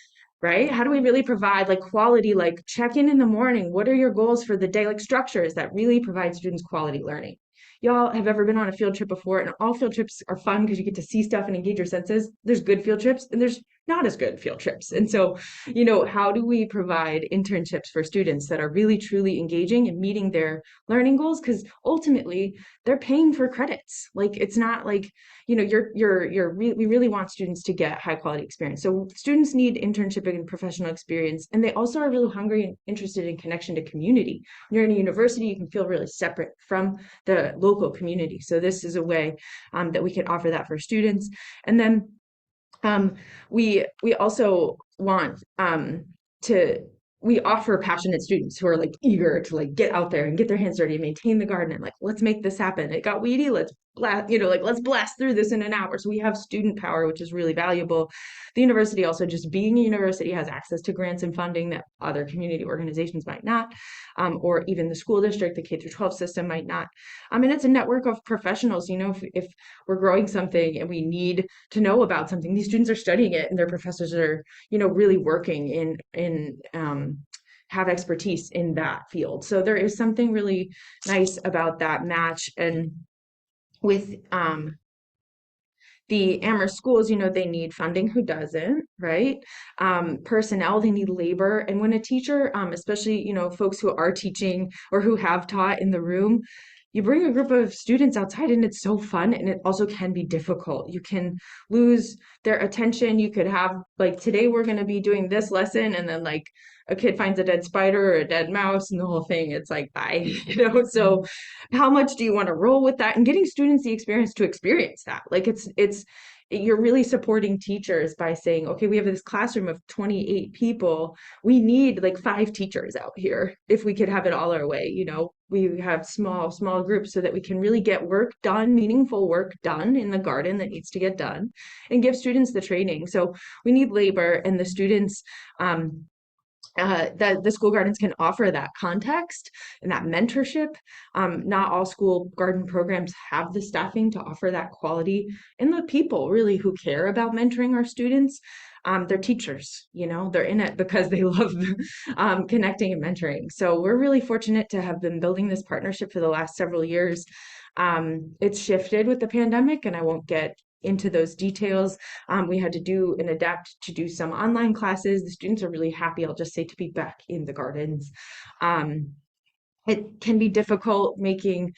[SPEAKER 3] right? How do we really provide like quality, like check in the morning? What are your goals for the day? Like structures that really provide students quality learning. Y'all have ever been on a field trip before, and all field trips are fun because you get to see stuff and engage your senses. There's good field trips and there's not as good field trips. And so, you know, how do we provide internships for students that are really truly engaging and meeting their learning goals? Because ultimately they're paying for credits. Like it's not like, you know, we really want students to get high quality experience. So students need internship and professional experience, and they also are really hungry and interested in connection to community. When you're in a university, you can feel really separate from the local community. So this is a way that we can offer that for students. And then we also want we offer passionate students who are like eager to like get out there and get their hands dirty and maintain the garden, and like, let's make this happen. It got weedy, let's blast, you know, like let's blast through this in an hour. So we have student power, which is really valuable. The university also, just being a university, has access to grants and funding that other community organizations might not, or even the school district, the K through 12 system might not. And it's a network of professionals. You know, if we're growing something and we need to know about something, these students are studying it and their professors are, you know, really working in have expertise in that field. So there is something really nice about that match. And with the Amherst schools, you know, they need funding. Who doesn't, right? Personnel, they need labor. And when a teacher, especially, you know, folks who are teaching or who have taught in the room, you bring a group of students outside and it's so fun, and it also can be difficult. You can lose their attention. You could have like, today we're going to be doing this lesson, and then like a kid finds a dead spider or a dead mouse and the whole thing, it's like, bye, you know? So how much do you want to roll with that, and getting students the experience to experience that? Like you're really supporting teachers by saying, okay, we have this classroom of 28 people. We need like 5 teachers out here if we could have it all our way. You know, we have small groups so that we can really get work done, meaningful work done in the garden that needs to get done, and give students the training. So we need labor, and the students, that the school gardens can offer that context and that mentorship. Not all school garden programs have the staffing to offer that quality, and the people really who care about mentoring our students, they're teachers, you know, they're in it because they love connecting and mentoring. So we're really fortunate to have been building this partnership for the last several years. It's shifted with the pandemic, and I won't get into those details. We had to do and adapt to do some online classes. The students are really happy, I'll just say, to be back in the gardens. It can be difficult making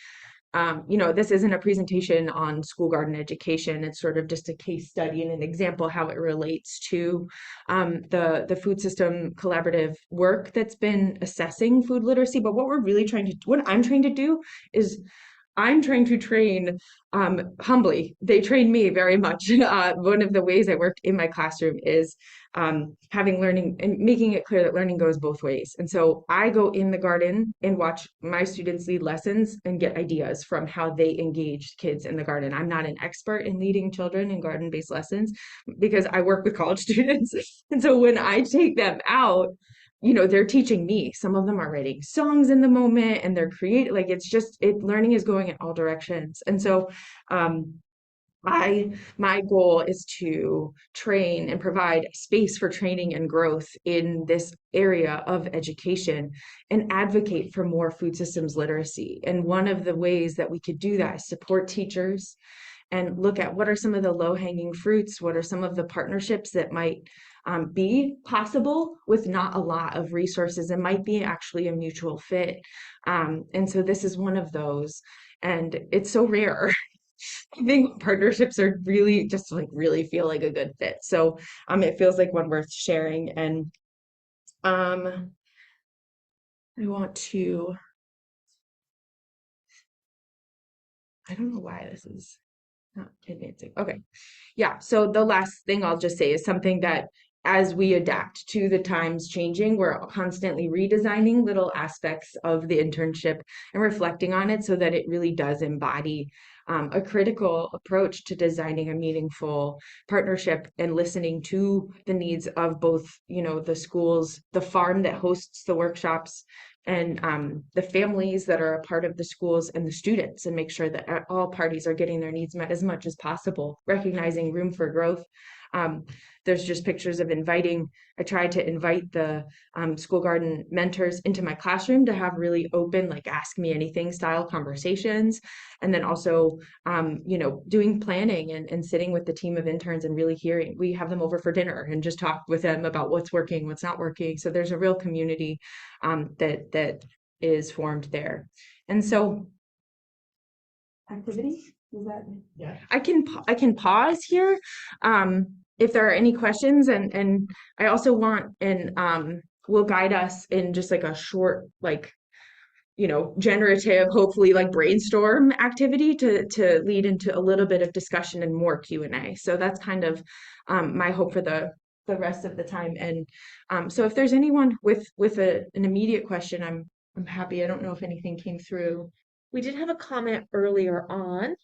[SPEAKER 3] this isn't a presentation on school garden education. It's sort of just a case study and an example how it relates to the food system collaborative work that's been assessing food literacy. But what I'm trying to do is I'm trying to train humbly. They train me very much. One of the ways I work in my classroom is having learning and making it clear that learning goes both ways. And so I go in the garden and watch my students lead lessons and get ideas from how they engage kids in the garden. I'm not an expert in leading children in garden-based lessons because I work with college students. And so when I take them out, they're teaching me. Some of them are writing songs in the moment and they're creating, like, learning is going in all directions. And so, my goal is to train and provide space for training and growth in this area of education and advocate for more food systems literacy. And one of the ways that we could do that is support teachers and look at what are some of the low-hanging fruits, what are some of the partnerships that might be possible with not a lot of resources and might be actually a mutual fit. And so this is one of those, and it's so rare. I think partnerships are really just really feel like a good fit. So it feels like one worth sharing. And I don't know why this is not advancing. Okay. Yeah. So the last thing I'll just say is something that as we adapt to the times changing, we're constantly redesigning little aspects of the internship and reflecting on it so that it really does embody a critical approach to designing a meaningful partnership and listening to the needs of both, the schools, the farm that hosts the workshops, and the families that are a part of the schools and the students, and make sure that all parties are getting their needs met as much as possible, recognizing room for growth. There's just pictures of I tried to invite the school garden mentors into my classroom to have really open, like ask me anything style conversations. And then also, doing planning and sitting with the team of interns and really hearing, we have them over for dinner and just talk with them about what's working, what's not working. So there's a real community that is formed there. And so activity, is that? Yeah. I can pause here if there are any questions, and I also want will guide us in just like a short, generative, hopefully brainstorm activity to lead into a little bit of discussion and more Q&A. So that's kind of my hope for the rest of the time. And so if there's anyone with an immediate question, I'm happy. I don't know if anything came through.
[SPEAKER 2] We did have a comment earlier on.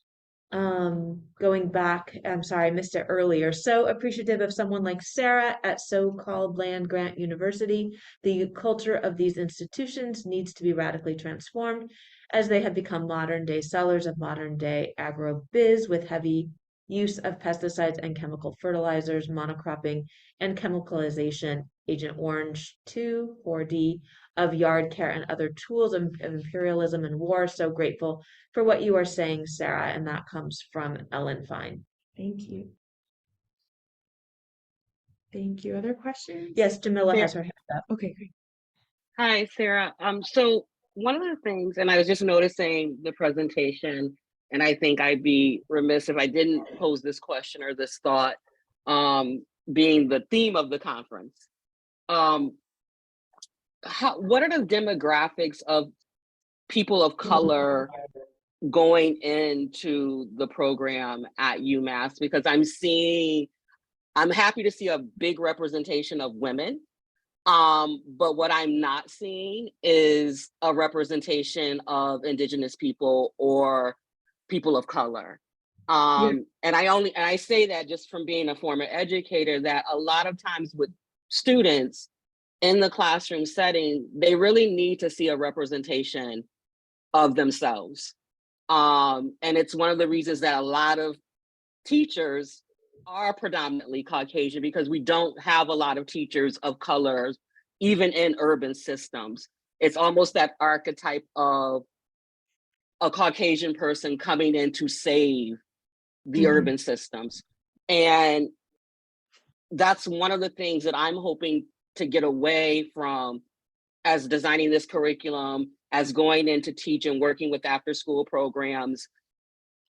[SPEAKER 2] Going back, I'm sorry, I missed it earlier. So appreciative of someone like Sarah at so-called land grant university. The culture of these institutions needs to be radically transformed as they have become modern day sellers of modern day agro biz with heavy use of pesticides and chemical fertilizers, monocropping, and chemicalization, Agent Orange 2, 4D, of yard care and other tools of imperialism and war. So grateful for what you are saying, Sarah, and that comes from Ellen Fine.
[SPEAKER 3] Thank you. Thank you. Other questions?
[SPEAKER 2] Yes, Jamila has her hand up.
[SPEAKER 3] Okay, great.
[SPEAKER 13] Hi, Sarah. So one of the things, and I was just noticing the presentation, and I think I'd be remiss if I didn't pose this question or this thought, being the theme of the conference. What are the demographics of people of color going into the program at UMass? Because I'm happy to see a big representation of women. But what I'm not seeing is a representation of Indigenous people or people of color. And I say that just from being a former educator, that a lot of times with students in the classroom setting, they really need to see a representation of themselves. And it's one of the reasons that a lot of teachers are predominantly Caucasian, because we don't have a lot of teachers of color, even in urban systems. It's almost that archetype of a Caucasian person coming in to save the urban systems. And that's one of the things that I'm hoping to get away from as designing this curriculum as going in to teach and working with after school programs.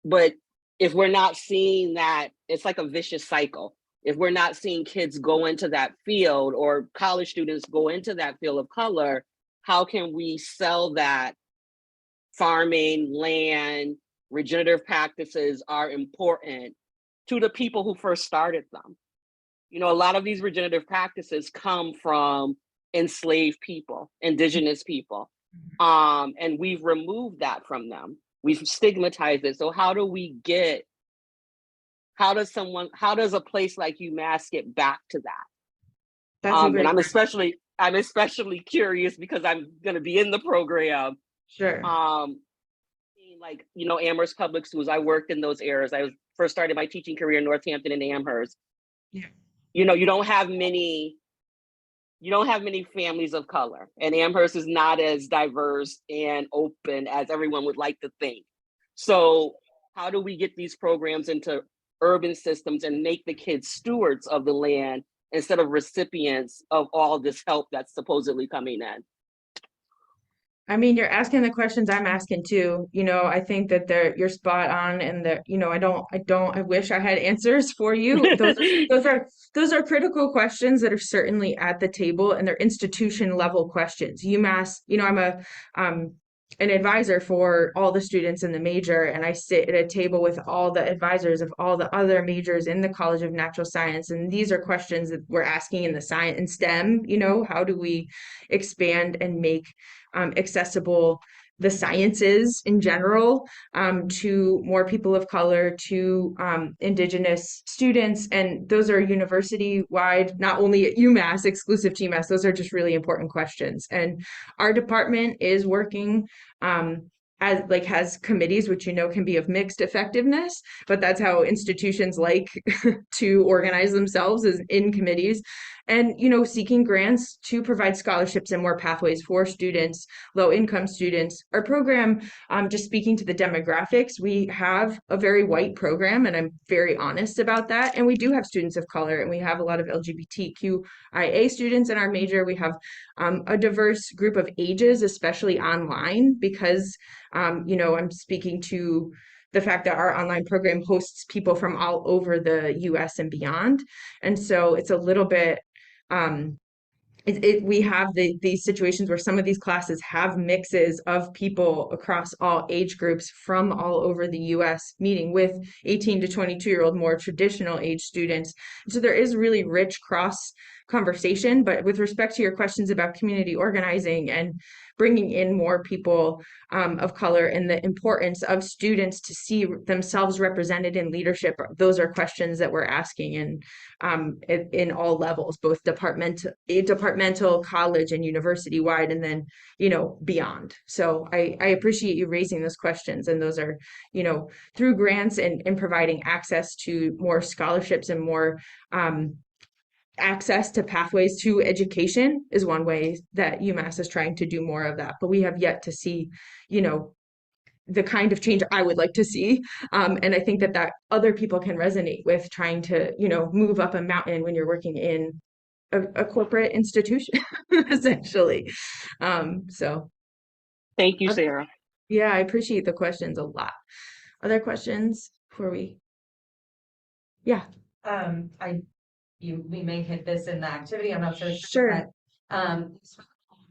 [SPEAKER 13] But if we're not seeing that, it's like a vicious cycle. If we're not seeing kids go into that field or college students go into that field of color, how can we sell that farming, land, regenerative practices are important to the people who first started them? You know, a lot of these regenerative practices come from enslaved people, indigenous people, and we've removed that from them. We've stigmatized it. So how do we get, how does a place like UMass get back to that?
[SPEAKER 3] That's a great
[SPEAKER 13] And I'm
[SPEAKER 3] question.
[SPEAKER 13] especially curious because I'm going to be in the program.
[SPEAKER 3] Sure.
[SPEAKER 13] Like, you know, Amherst Public Schools, I worked in those areas. I was first started my teaching career in Northampton and Amherst.
[SPEAKER 3] Yeah.
[SPEAKER 13] You know, you don't have many families of color, and Amherst is not as diverse and open as everyone would like to think. So how do we get these programs into urban systems and make the kids stewards of the land instead of recipients of all this help that's supposedly coming in?
[SPEAKER 3] I mean, you're asking the questions I'm asking too. You know, I think that you're spot on, and that, you know, I wish I had answers for you. Those are critical questions that are certainly at the table, and they're institution level questions. UMass, you know, I'm an advisor for all the students in the major, and I sit at a table with all the advisors of all the other majors in the College of Natural Science, and these are questions that we're asking in the science and STEM. You know, how do we expand and make accessible the sciences in general, to more people of color, to Indigenous students. And those are university wide, not only at UMass, exclusive to UMass. Those are just really important questions. And our department is working has committees, which, you know, can be of mixed effectiveness, but that's how institutions like to organize themselves, is in committees. And, you know, seeking grants to provide scholarships and more pathways for students, low income students. Our program, just speaking to the demographics, we have a very white program, and I'm very honest about that. And we do have students of color, and we have a lot of LGBTQIA students in our major. We have a diverse group of ages, especially online, because, you know, I'm speaking to the fact that our online program hosts people from all over the US and beyond. And so it's a little bit, we have these situations where some of these classes have mixes of people across all age groups from all over the US, meeting with 18 to 22-year-old more traditional age students. So there is really rich cross conversation. But with respect to your questions about community organizing and bringing in more people of color, and the importance of students to see themselves represented in leadership, those are questions that we're asking in all levels, both departmental, college, and university wide, and then, you know, beyond. So I appreciate you raising those questions, and those are, you know, through grants and providing access to more scholarships and more access to pathways to education is one way that UMass is trying to do more of that. But we have yet to see, you know, the kind of change I would like to see. And I think that other people can resonate with trying to, you know, move up a mountain when you're working in a corporate institution, essentially. So
[SPEAKER 13] Thank you, Sarah.
[SPEAKER 3] yeah, I appreciate the questions a lot. Other questions before we? Yeah.
[SPEAKER 8] We may hit this in the activity, I'm not so
[SPEAKER 3] Sure.
[SPEAKER 8] but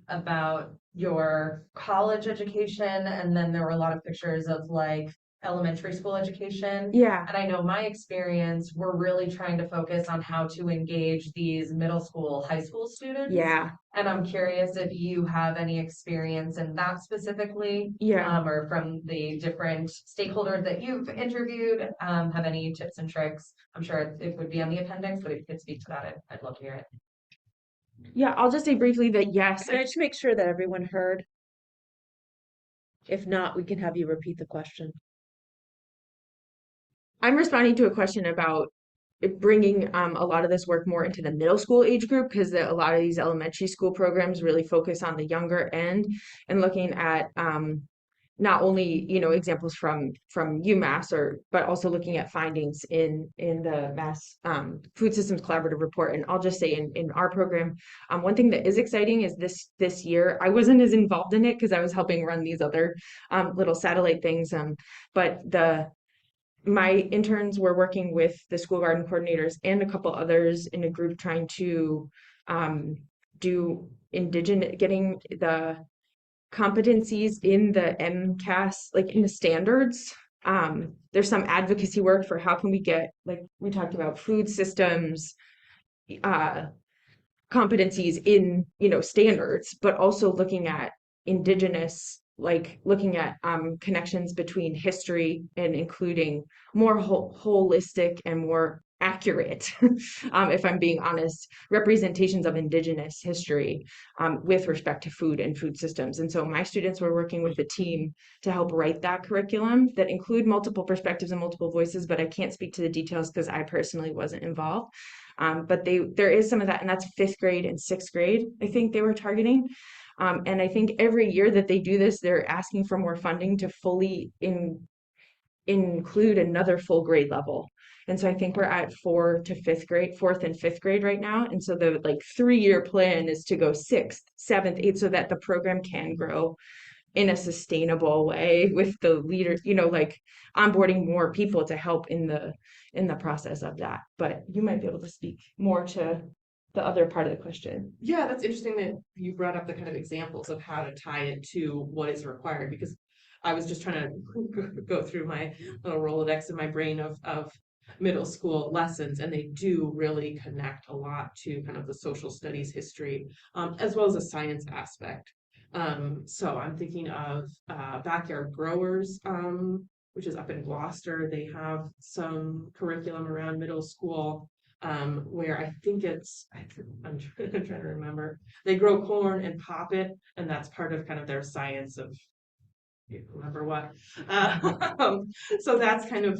[SPEAKER 8] about your college education, and then there were a lot of pictures of like elementary school education.
[SPEAKER 3] Yeah.
[SPEAKER 8] And I know my experience, we're really trying to focus on how to engage these middle school, high school students.
[SPEAKER 3] Yeah.
[SPEAKER 8] And I'm curious if you have any experience in that specifically,
[SPEAKER 3] Yeah.
[SPEAKER 8] or from the different stakeholders that you've interviewed, have any tips and tricks? I'm sure it would be on the appendix, but if you could speak to that, I'd love to hear it.
[SPEAKER 3] Yeah, I'll just say briefly that yes.
[SPEAKER 2] Can I just make sure that everyone heard? If not, we can have you repeat the question.
[SPEAKER 3] I'm responding to a question about bringing a lot of this work more into the middle school age group, because a lot of these elementary school programs really focus on the younger end, and looking at not only, you know, examples from UMass but also looking at findings in the Mass Food Systems Collaborative Report. And I'll just say in our program, one thing that is exciting is this year, I wasn't as involved in it because I was helping run these other little satellite things. But my interns were working with the school garden coordinators and a couple others in a group trying to do getting the competencies in the MCAS, like in the standards. There's some advocacy work for how can we get, like we talked about, food systems competencies in, you know, standards, but also looking at indigenous, like looking at connections between history and including more holistic and more accurate, if I'm being honest, representations of indigenous history with respect to food and food systems. And so my students were working with a team to help write that curriculum that include multiple perspectives and multiple voices, but I can't speak to the details because I personally wasn't involved. But there is some of that, and that's 5th grade and 6th grade, I think they were targeting. And I think every year that they do this, they're asking for more funding to fully include another full grade level. And so I think we're at 4th and 5th grade right now. And so the like 3-year plan is to go 6th, 7th, 8th, so that the program can grow in a sustainable way with the leader, you know, like onboarding more people to help in the process of that. But you might be able to speak more to the other part of the question.
[SPEAKER 15] Yeah, that's interesting that you brought up the kind of examples of how to tie it to what is required, because I was just trying to go through my little Rolodex in my brain of middle school lessons, and they do really connect a lot to kind of the social studies history, as well as a science aspect. So I'm thinking of Backyard Growers, which is up in Gloucester. They have some curriculum around middle school where I think I'm trying to remember. They grow corn and pop it, and that's part of kind of their science of, you remember what. So that's kind of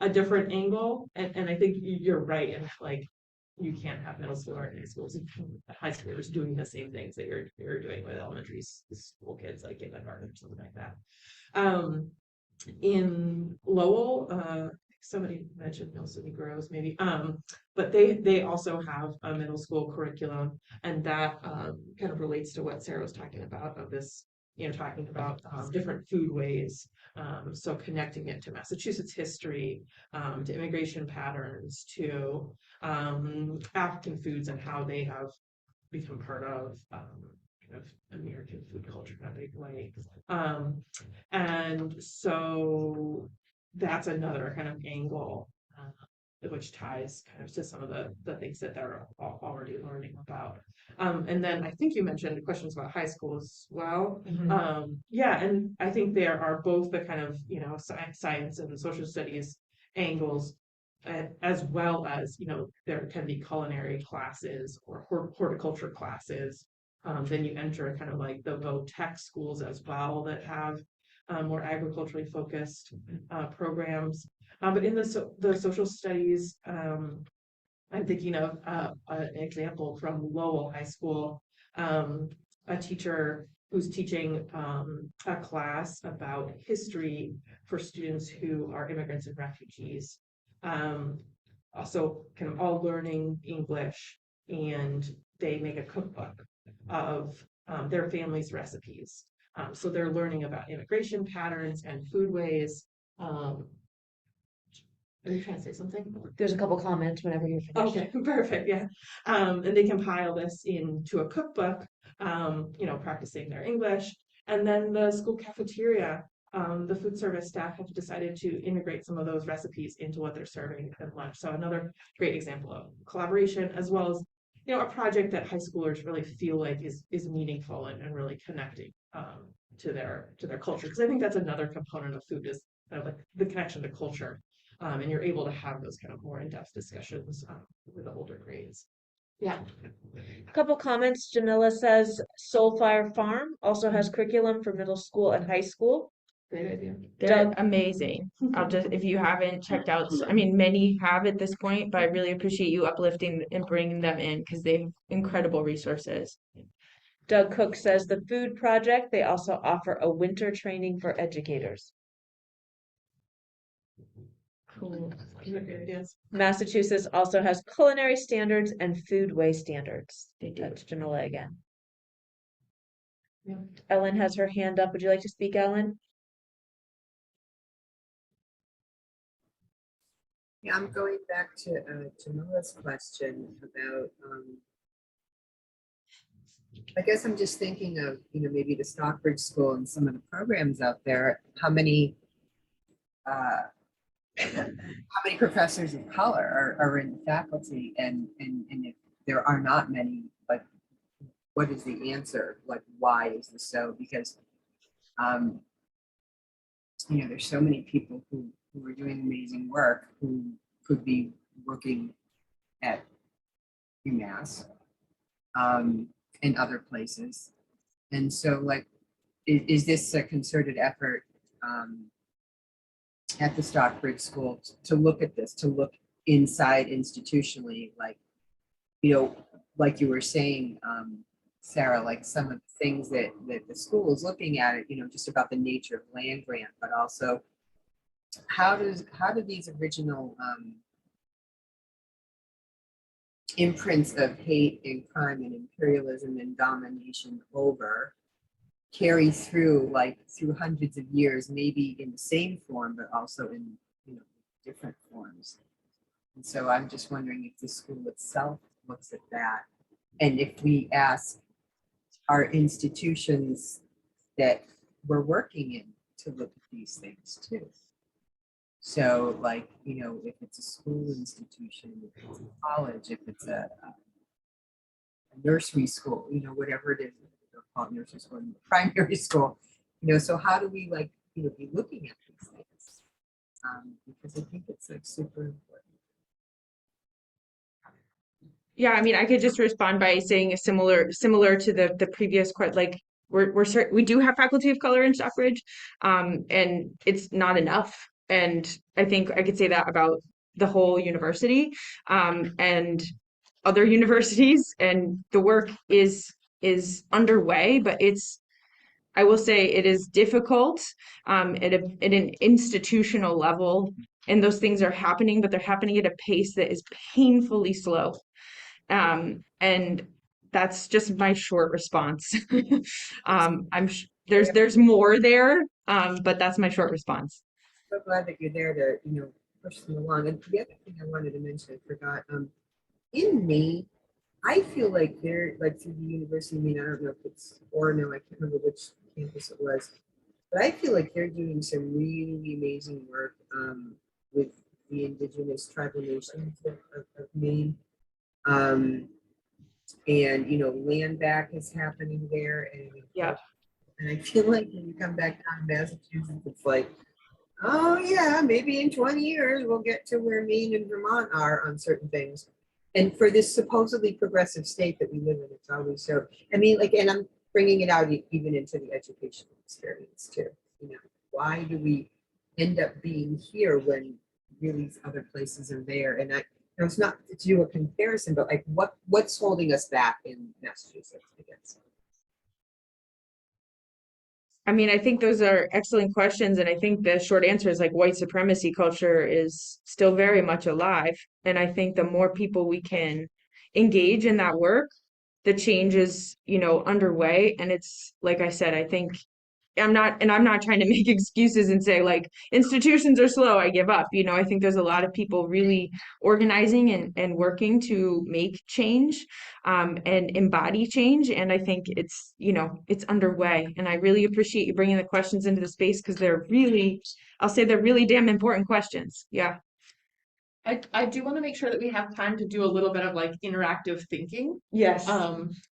[SPEAKER 15] a different angle, and I think you're right, and like you can't have middle school or high schools, high schoolers doing the same things that you're doing with elementary school kids, like kindergarten or something like that. In Lowell, somebody mentioned Mill City Grows maybe, but they also have a middle school curriculum, and that kind of relates to what Sarah was talking about of this, you know, talking about different foodways. So connecting it to Massachusetts history, to immigration patterns, to African foods and how they have become part of kind of American food culture in a big way. And so that's another kind of angle which ties kind of to some of the things that they're already learning about. And then I think you mentioned questions about high school as well. Yeah, and I think there are both the kind of, you know, science and social studies angles, as well as, you know, there can be culinary classes or horticulture classes. Then you enter kind of like the vo-tech schools as well that have more agriculturally focused programs. But in the social studies, I'm thinking of an example from Lowell High School, a teacher who's teaching a class about history for students who are immigrants and refugees. Also kind of all learning English, and they make a cookbook of their family's recipes. So they're learning about immigration patterns and foodways. Are you trying to say something?
[SPEAKER 2] There's a couple comments whenever you're finished.
[SPEAKER 15] Okay, perfect, yeah. And they compile this into a cookbook, you know, practicing their English. And then the school cafeteria, the food service staff have decided to integrate some of those recipes into what they're serving at lunch. So another great example of collaboration, as well as, you know, a project that high schoolers really feel like is meaningful and really connecting to their culture. Because I think that's another component of food, is kind of like the connection to culture. And you're able to have those kind of more in-depth discussions with the older grades. Yeah.
[SPEAKER 2] A couple comments. Jamila says Soulfire Farm also has curriculum for middle school and high school.
[SPEAKER 15] Great idea.
[SPEAKER 3] They're amazing. If you haven't checked out, I mean, many have at this point, but I really appreciate you uplifting and bringing them in because they have incredible resources.
[SPEAKER 2] Doug Cook says the food project, they also offer a winter training for educators.
[SPEAKER 15] Cool. Yes.
[SPEAKER 2] Massachusetts also has culinary standards and foodway standards.
[SPEAKER 3] They do.
[SPEAKER 2] That's Jamila again.
[SPEAKER 15] Yeah.
[SPEAKER 2] Ellen has her hand up. Would you like to speak, Ellen?
[SPEAKER 12] Yeah, I'm going back to Jamila's question about, I guess I'm just thinking of, maybe the Stockbridge School and some of the programs out there, how many professors of color are in the faculty, and if there are not many, like, what is the answer? Like, why is this so? Because there's so many people who are doing amazing work who could be working at UMass and other places. And so, like, is this a concerted effort at the Stockbridge School to look at this, to look inside institutionally, like, like you were saying, Sarah, like some of the things that the school is looking at it, just about the nature of land grant, but also how do these original imprints of hate and crime and imperialism and domination over carry through, like, through hundreds of years, maybe in the same form, but also in different forms. And so I'm just wondering if the school itself looks at that, and if we ask our institutions that we're working in to look at these things too. So, like, if it's a school institution, if it's a college, if it's a nursery school, whatever it is, they'll call it nursery school, primary school, so how do we, like, be looking at these things? Because I think it's, like, super important.
[SPEAKER 3] Yeah, I mean, I could just respond by saying a similar to the previous question. Like, we do have faculty of color in Stockbridge, and it's not enough. And I think I could say that about the whole university, and other universities. And the work is underway, but I will say it is difficult at an institutional level, and those things are happening, but they're happening at a pace that is painfully slow. And that's just my short response. There's more there, but that's my short response.
[SPEAKER 12] So glad that you're there to, push them along. And the other thing I wanted to mention, I forgot, in Maine, I feel like they're, like, through the University of Maine, I don't know if it's Orono, I can't remember which campus it was, but I feel like they're doing some really amazing work with the indigenous tribal nations of Maine. And land back is happening there,
[SPEAKER 3] Yeah.
[SPEAKER 12] and I feel like when you come back down to Massachusetts, it's like, oh yeah, maybe in 20 years we'll get to where Maine and Vermont are on certain things. And for this supposedly progressive state that we live in, it's always so. I mean, like, and I'm bringing it out even into the educational experience too. Why do we end up being here when really other places are there? And it's not to do a comparison, but, like, what's holding us back in Massachusetts, I guess?
[SPEAKER 3] I mean, I think those are excellent questions, and I think the short answer is, like, white supremacy culture is still very much alive. And I think the more people we can engage in that work, the change is, underway. And it's, like I said, I think I'm not trying to make excuses and say, like, institutions are slow, I give up. I think there's a lot of people really organizing and working to make change, and embody change. And I think it's underway. And I really appreciate you bringing the questions into the space, because I'll say they're really damn important questions. Yeah.
[SPEAKER 15] I do want to make sure that we have time to do a little bit of, like, interactive thinking.
[SPEAKER 2] Yes.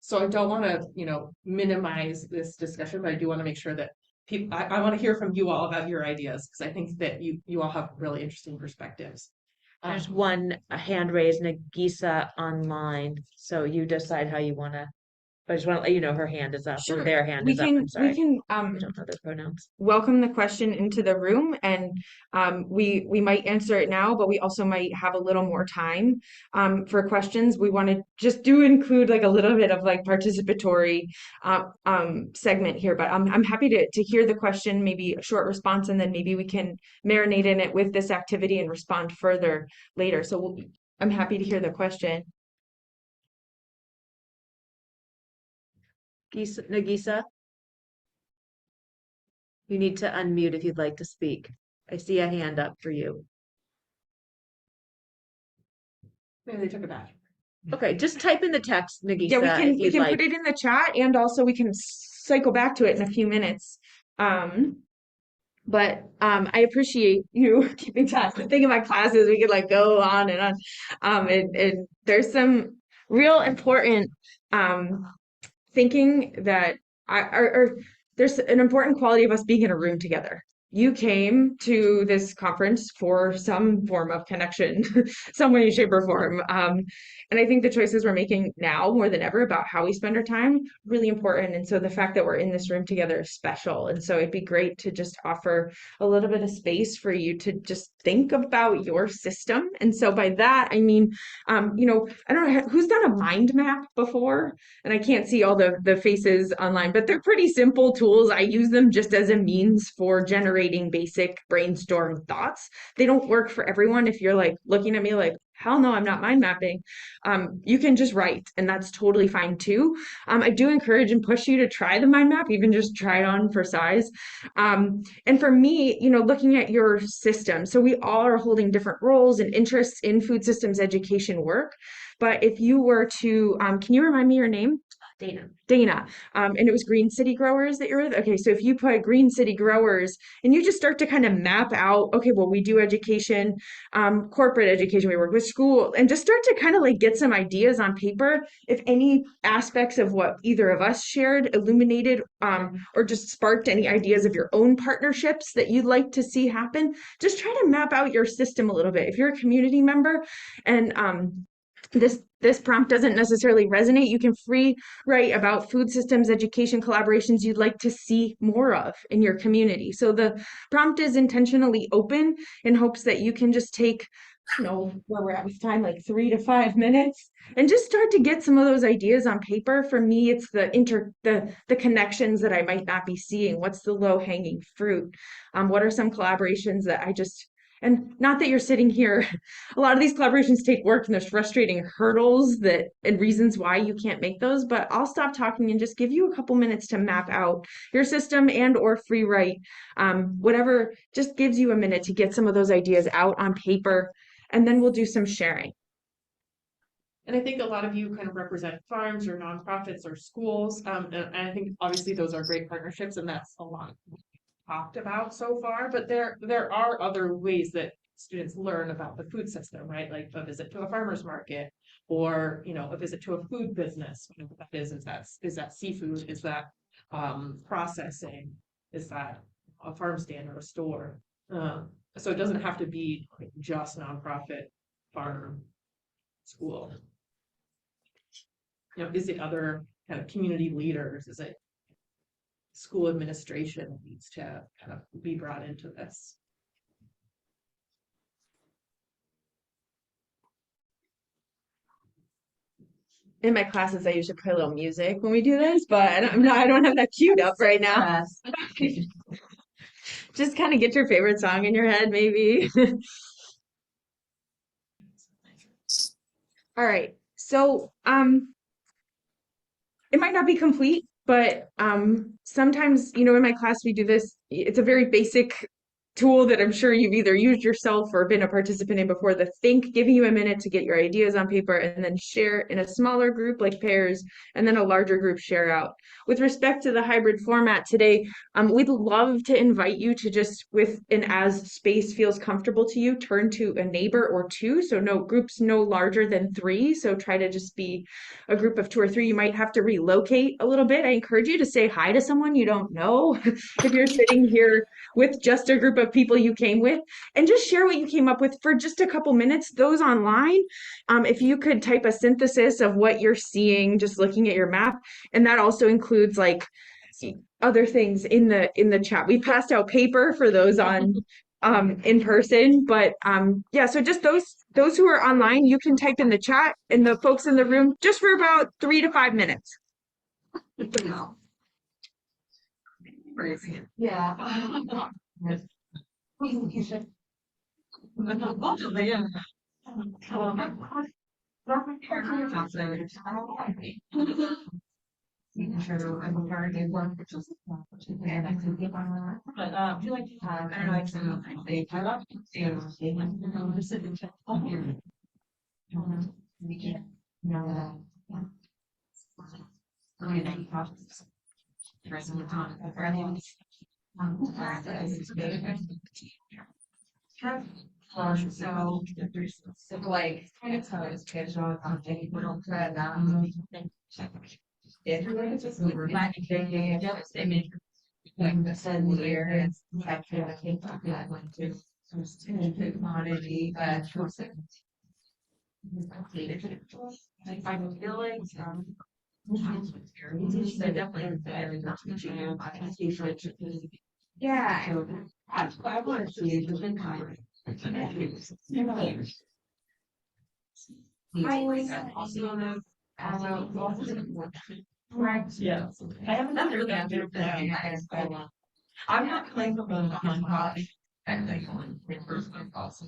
[SPEAKER 15] So I don't want to, minimize this discussion, but I do want to make sure that people, I want to hear from you all about your ideas, because I think that you all have really interesting perspectives.
[SPEAKER 2] There's one hand raised, Nagisa, online. So you decide how you want to I just want to let you know her hand is up, or
[SPEAKER 3] Sure.
[SPEAKER 2] their hand
[SPEAKER 3] We
[SPEAKER 2] is up.
[SPEAKER 3] can
[SPEAKER 2] I'm sorry.
[SPEAKER 3] we can
[SPEAKER 2] I don't know their pronouns.
[SPEAKER 3] welcome the question into the room, and we might answer it now, but we also might have a little more time for questions. We want to just do include like a little bit of like participatory segment here, but I'm happy to hear the question, maybe a short response, and then maybe we can marinate in it with this activity and respond further later. So I'm happy to hear the question.
[SPEAKER 2] Nagisa, you need to unmute if you'd like to speak. I see a hand up for you.
[SPEAKER 15] Maybe they took it back.
[SPEAKER 2] Okay, just type in the text, Nagisa,
[SPEAKER 3] Yeah,
[SPEAKER 2] if
[SPEAKER 3] we
[SPEAKER 2] you'd
[SPEAKER 3] can
[SPEAKER 2] like.
[SPEAKER 3] put it in the chat, and also we can cycle back to it in a few minutes. But I appreciate you keeping track. I think in my classes we could like go on and on. And there's some real important thinking that or there's an important quality of us being in a room together. You came to this conference for some form of connection, some way, shape, or form. And I think the choices we're making now more than ever about how we spend our time really important. And so the fact that we're in this room together is special. And so it'd be great to just offer a little bit of space for you to just think about your system. And so by that, I mean, I don't know who's done a mind map before, and I can't see all the faces online, but they're pretty simple tools. I use them just as a means for generating basic brainstorm thoughts. They don't work for everyone. If you're like looking at me like, hell no, I'm not mind mapping. You can just write, and that's totally fine too. I do encourage and push you to try the mind map, even just try it on for size. And for me, looking at your system, so we all are holding different roles and interests in food systems education work. But if you were to, can you remind me your name? Dana. And it was Green City Growers that you're with? Okay, so if you put Green City Growers and you just start to kind of map out, okay, well, we do education, corporate education, we work with school, and just start to kind of like get some ideas on paper. If any aspects of what either of us shared illuminated or just sparked any ideas of your own partnerships that you'd like to see happen, just try to map out your system a little bit. If you're a community member and this prompt doesn't necessarily resonate, you can free write about food systems education collaborations you'd like to see more of in your community. So the prompt is intentionally open in hopes that you can just take, where we're at with time, like 3 to 5 minutes, and just start to get some of those ideas on paper. For me, it's the connections that I might not be seeing. What's the low hanging fruit? What are some collaborations that and not that you're sitting here, a lot of these collaborations take work and there's frustrating hurdles and reasons why you can't make those, but I'll stop talking and just give you a couple minutes to map out your system and or free write, whatever just gives you a minute to get some of those ideas out on paper, and then we'll do some sharing.
[SPEAKER 15] And I think a lot of you kind of represent farms or nonprofits or schools. And I think obviously those are great partnerships, and that's a lot talked about so far, but there are other ways that students learn about the food system, right? Like a visit to a farmer's market, or a visit to a food business. Whatever that is that seafood? Is that processing? Is that a farm stand or a store? So it doesn't have to be like just nonprofit, farm, school. Is it other kind of community leaders? Is it school administration needs to kind of be brought into this?
[SPEAKER 3] In my classes, I usually play a little music when we do this, but I don't have that queued up right now. Just kind of get your favorite song in your head, maybe. All right. So, it might not be complete, but sometimes, in my class we do this. It's a very basic tool that I'm sure you've either used yourself or been a participant in before, the think, giving you a minute to get your ideas on paper and then share in a smaller group like pairs, and then a larger group share out. With respect to the hybrid format today, we'd love to invite you to just, as space feels comfortable to you, turn to a neighbor or two. So no groups no larger than 3. So try to just be a group of 2 or 3. You might have to relocate a little bit. I encourage you to say hi to someone you don't know. If you're sitting here with just a group of of people you came with, and just share what you came up with for just a couple minutes. Those online, if you could type a synthesis of what you're seeing, just looking at your map, and that also includes like other things in the chat. We passed out paper for those on in person, but yeah, so just those who are online, you can type in the chat, and the folks in the room just for about 3 to 5 minutes.
[SPEAKER 11] Yeah. So like it's how it's casual we don't try it's just like they make like the sun here and like I think I went to commodity I'm feeling so definitely yeah I want to see the thing yeah, I haven't done really after that. I'm not playing for my college. And they first also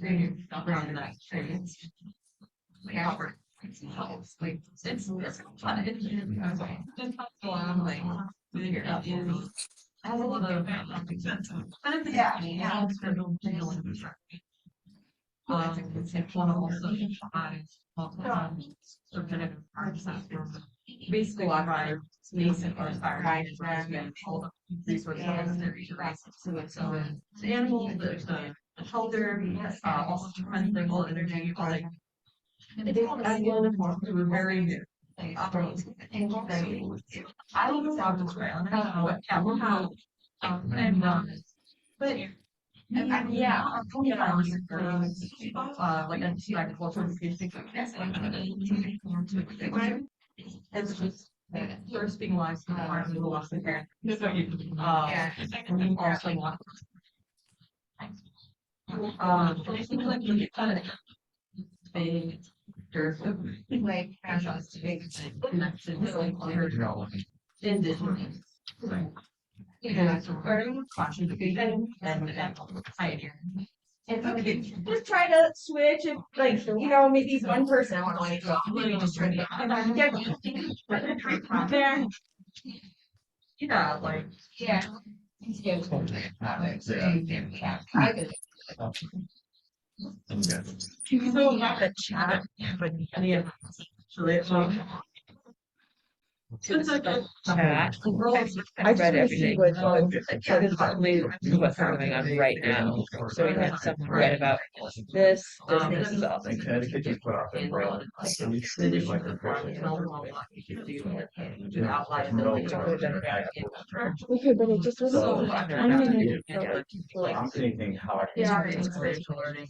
[SPEAKER 11] not around that experience. Yeah, like it's fun. It's just go on like figure out I have a lot of yeah, it's for it's one of also so kind of arts basically wildlife mason or fire and all the resources necessary to rise to its own animal, the shelter, also to run the whole energy like as well as more we were very new. I don't know how to trail and I don't know what how and but yeah, like a agricultural education. It's just first being lost in the arms of the lost in parent. And then also want like kind of big dirt like passions to big connections like in this yeah, so very caution to be and pioneer. And okay, just try to switch if like maybe one person like just try to get there. Yeah, like yeah. So about the chat, but any of it's like a chat.
[SPEAKER 2] I read everything. What's going on right now. So we had something right about this is all.
[SPEAKER 5] Connecticut just put out their braille.
[SPEAKER 3] Okay, but it just was
[SPEAKER 5] So,
[SPEAKER 3] I'm gonna
[SPEAKER 5] I'm thinking how I can.
[SPEAKER 3] Yeah.
[SPEAKER 4] Experiential learning.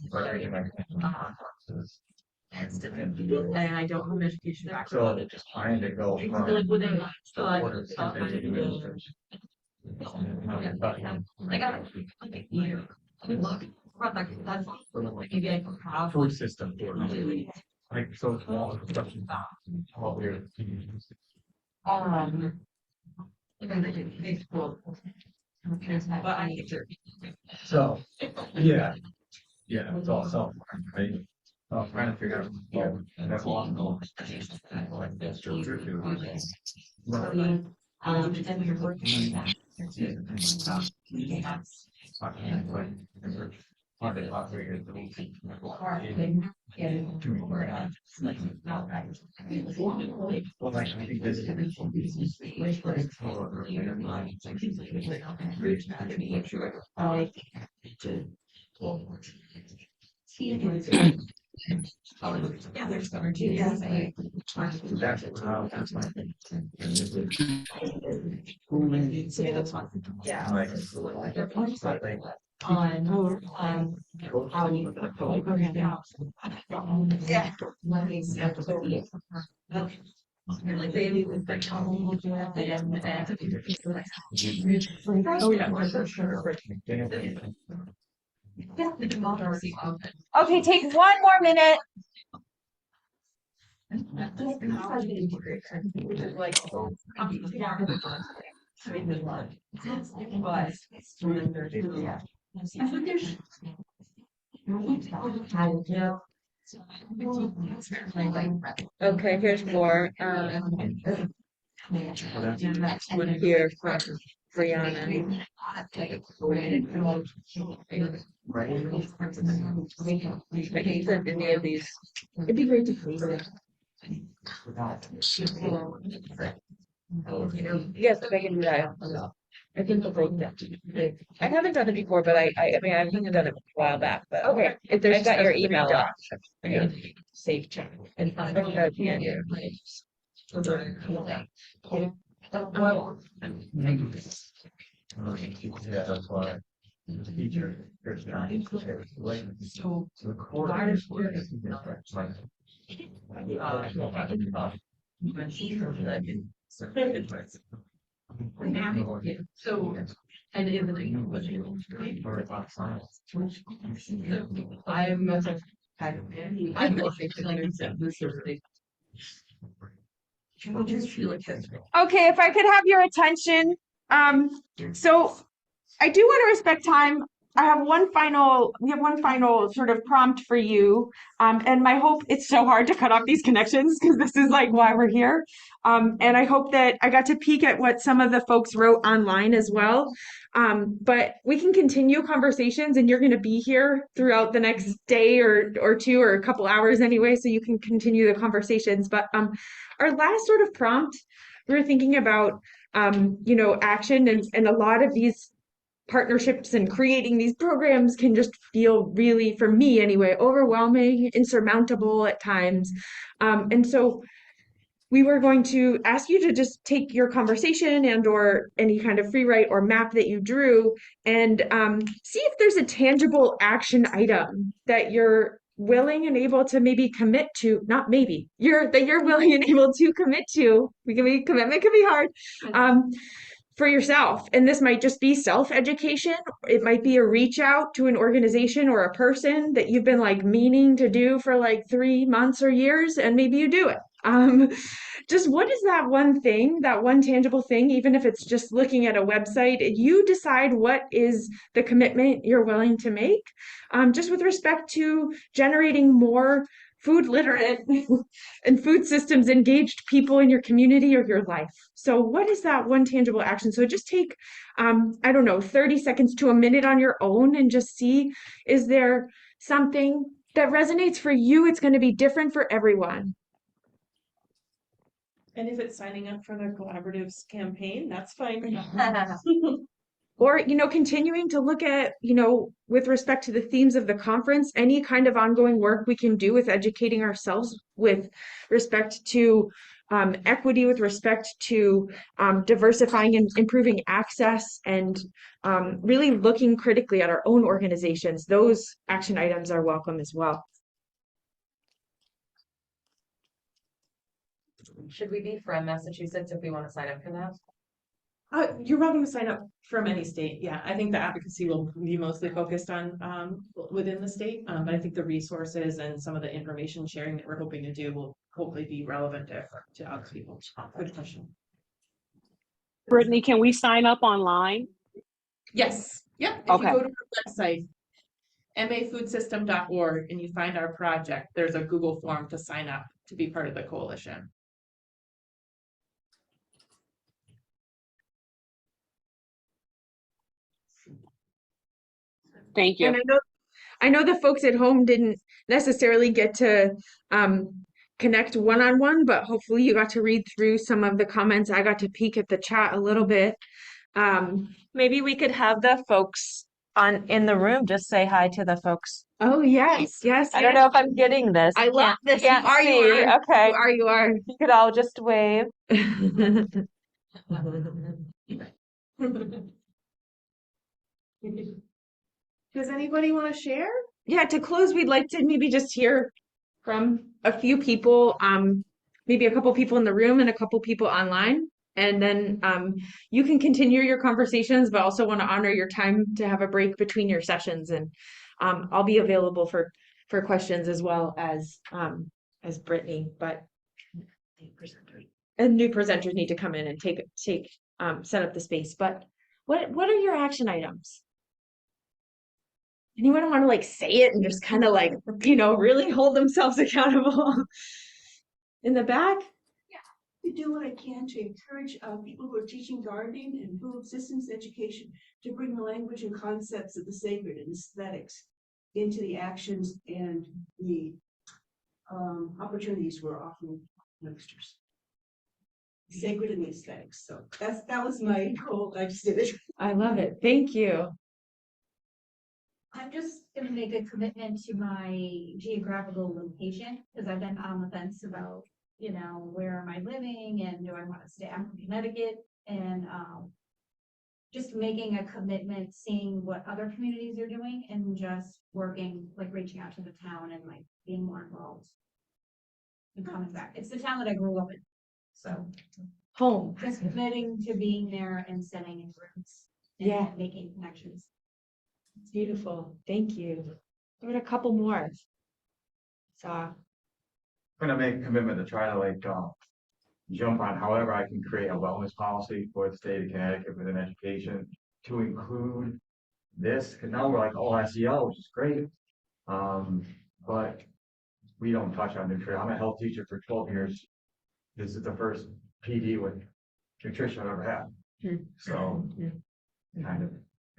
[SPEAKER 4] And I don't have an education background.
[SPEAKER 5] So just trying to go
[SPEAKER 4] I
[SPEAKER 5] from.
[SPEAKER 4] feel like within so like that's maybe I can have
[SPEAKER 5] Food system. Like, so it's all stuff. All weird.
[SPEAKER 4] but I
[SPEAKER 5] So, yeah, yeah, it's all self, right? Trying to figure out, and that's a lot of. Like that's true.
[SPEAKER 4] and we're working
[SPEAKER 5] Well, I think this
[SPEAKER 4] yeah, there's energy.
[SPEAKER 5] That's how.
[SPEAKER 4] Yeah.
[SPEAKER 5] Like.
[SPEAKER 8] on how you yeah. What is like maybe with the
[SPEAKER 15] Oh, yeah.
[SPEAKER 2] Okay, take one more minute. Okay, here's more. Next one here from Brianna. I think that any of these, it'd be great to see them. Yes, if I can do that. I think the break that. I haven't done it before, but I mean, I think I've done it a while back, but. Okay. If there's got your email up. Safe check. And find out at the end.
[SPEAKER 5] Yeah, that's why. Teacher.
[SPEAKER 4] So, and in the I'm
[SPEAKER 3] Okay, if I could have your attention. So I do want to respect time. We have one final sort of prompt for you. And my hope, it's so hard to cut off these connections because this is like why we're here. And I hope that I got to peek at what some of the folks wrote online as well. But we can continue conversations and you're going to be here throughout the next day or two or a couple hours anyway, so you can continue the conversations. But our last sort of prompt, we were thinking about action and a lot of these partnerships and creating these programs can just feel really, for me anyway, overwhelming, insurmountable at times. And so we were going to ask you to just take your conversation and or any kind of free write or map that you drew and see if there's a tangible action item that you're willing and able to maybe commit to, not maybe, you're willing and able to commit to. Commitment can be hard. For yourself. And this might just be self-education. It might be a reach out to an organization or a person that you've been like meaning to do for like 3 months or years, and maybe you do it. Just what is that one thing, that one tangible thing, even if it's just looking at a website, you decide what is the commitment you're willing to make, just with respect to generating more food literate and food systems engaged people in your community or your life. So what is that one tangible action? So just take, I don't know, 30 seconds to a minute on your own and just see, is there something that resonates for you? It's going to be different for everyone.
[SPEAKER 1] And if it's signing up for the collaboratives campaign, that's fine.
[SPEAKER 3] Or, continuing to look at, with respect to the themes of the conference, any kind of ongoing work we can do with educating ourselves with respect to equity, with respect to diversifying and improving access, and really looking critically at our own organizations. Those action items are welcome as well.
[SPEAKER 8] Should we be from Massachusetts if we want to sign up for that?
[SPEAKER 1] You're welcome to sign up from any state. Yeah, I think the advocacy will be mostly focused on within the state, but I think the resources and some of the information sharing that we're hoping to do will hopefully be relevant to other people. Good question.
[SPEAKER 14] Brittany, can we sign up online?
[SPEAKER 1] Yes. Yep. If
[SPEAKER 14] Okay.
[SPEAKER 1] you go to our website, mafoodsystem.org, and you find our project, there's a Google form to sign up to be part of the coalition.
[SPEAKER 14] Thank you.
[SPEAKER 3] And I know the folks at home didn't necessarily get to connect one-on-one, but hopefully you got to read through some of the comments. I got to peek at the chat a little bit.
[SPEAKER 2] Maybe we could have the folks in the room just say hi to the folks.
[SPEAKER 3] Oh yes, yes.
[SPEAKER 2] I don't know if I'm getting this.
[SPEAKER 3] I love this.
[SPEAKER 2] Can't
[SPEAKER 3] You are,
[SPEAKER 2] see.
[SPEAKER 3] you are.
[SPEAKER 2] Okay.
[SPEAKER 3] You are.
[SPEAKER 2] You could all just wave.
[SPEAKER 1] Does anybody want to share?
[SPEAKER 3] Yeah, to close, we'd like to maybe just hear from a few people, maybe a couple people in the room and a couple people online. And then you can continue your conversations, but also want to honor your time to have a break between your sessions. And I'll be available for questions as well as Brittany. But and new presenters need to come in and set up the space. But what are your action items? Anyone want to like say it and just kind of like, really hold themselves accountable? In the back?
[SPEAKER 16] To do what I can to encourage people who are teaching gardening and food systems education to bring the language and concepts of the sacred and aesthetics into the actions and the opportunities we're offering youngsters. Sacred and the aesthetics. So that was my goal. I just did it.
[SPEAKER 3] I love it. Thank you.
[SPEAKER 17] I'm just gonna make a commitment to my geographical location, because I've been on the fence about, where am I living and do I want to stay in Connecticut? And just making a commitment, seeing what other communities are doing and just working, like reaching out to the town and like being more involved and coming back. It's the town that I grew up in. So
[SPEAKER 3] home.
[SPEAKER 17] Just committing to being there and setting in roots and making connections.
[SPEAKER 3] It's beautiful. Thank you. Give it a couple more. So
[SPEAKER 5] I'm gonna make a commitment to try to like jump on however I can create a wellness policy for the state of Connecticut within education to include this, because now we're like, oh, SEL, which is great. But we don't touch on nutrition. I'm a health teacher for 12 years. This is the first PD with nutrition I've ever had. So kind of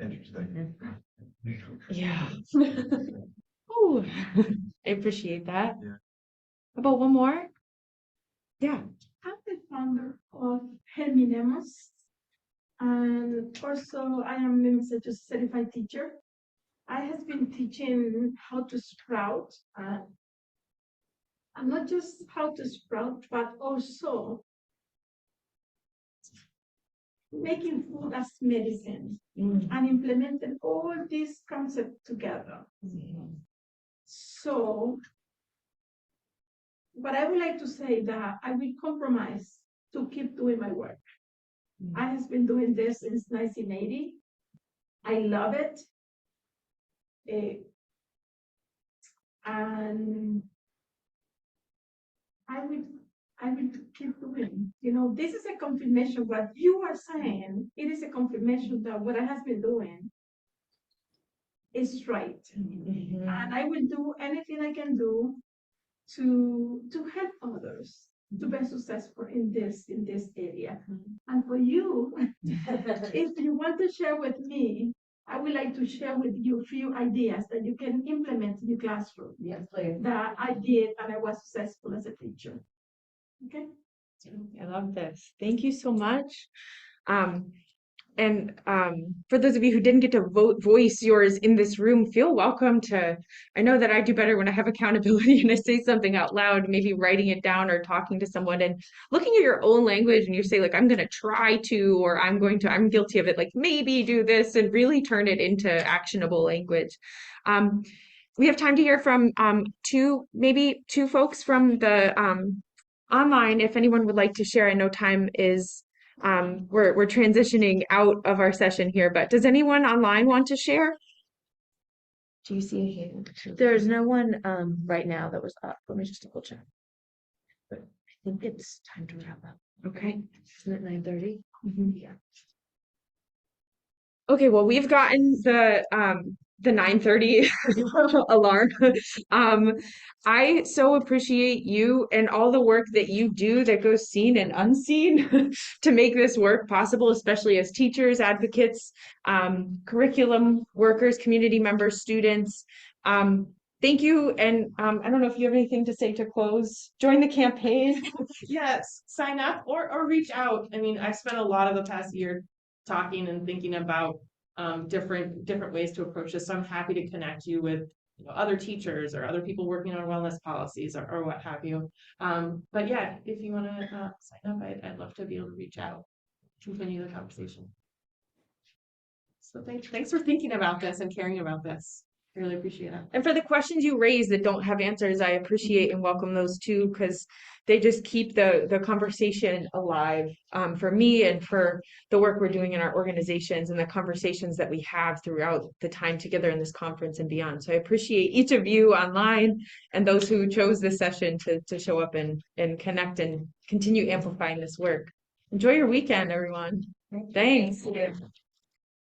[SPEAKER 5] interesting.
[SPEAKER 3] yeah. Ooh, I appreciate that.
[SPEAKER 5] Yeah.
[SPEAKER 3] How about one more? Yeah.
[SPEAKER 18] I'm the founder of Helminemos, and also I am a Massachusetts certified teacher. I have been teaching how to sprout, and not just how to sprout, but also making food as medicine and implementing all these concepts together. So, but I would like to say that I will compromise to keep doing my work. I have been doing this since 1980. I love it. And I will keep doing. This is a confirmation what you are saying. It is a confirmation that what I have been doing is right. And I will do anything I can do to help others to be successful in this area. And for you, if you want to share with me, I would like to share with you a few ideas that you can implement in your classroom.
[SPEAKER 8] Yes, please.
[SPEAKER 18] That I did and I was successful as a teacher. Okay.
[SPEAKER 3] I love this. Thank you so much. And for those of you who didn't get to voice yours in this room, feel welcome to. I know that I do better when I have accountability and I say something out loud, maybe writing it down or talking to someone and looking at your own language and you say like, I'm going to try to, or I'm guilty of it, like maybe do this and really turn it into actionable language. We have time to hear from maybe two folks from the online, if anyone would like to share. I know time is we're transitioning out of our session here, but does anyone online want to share? Do you see a hand?
[SPEAKER 2] There's no one right now that was up. Let me just double check. But I think it's time to wrap up.
[SPEAKER 3] Okay.
[SPEAKER 2] Isn't it 9:30?
[SPEAKER 3] Yeah. Okay, well, we've gotten the 9:30 alarm. I so appreciate you and all the work that you do that goes seen and unseen to make this work possible, especially as teachers, advocates, curriculum workers, community members, students. Thank you. And I don't know if you have anything to say to close. Join the campaign.
[SPEAKER 15] Yes, sign up or reach out. I mean, I've spent a lot of the past year talking and thinking about different ways to approach this. So I'm happy to connect you with other teachers or other people working on wellness policies or what have you. But yeah, if you want to sign up, I'd love to be able to reach out, continue the conversation.
[SPEAKER 1] So thanks for thinking about this and caring about this. I really appreciate it.
[SPEAKER 3] And for the questions you raise that don't have answers, I appreciate and welcome those too, because they just keep the conversation alive for me and for the work we're doing in our organizations and the conversations that we have throughout the time together in this conference and beyond. So I appreciate each of you online and those who chose this session to show up and connect and continue amplifying this work. Enjoy your weekend, everyone. Thanks.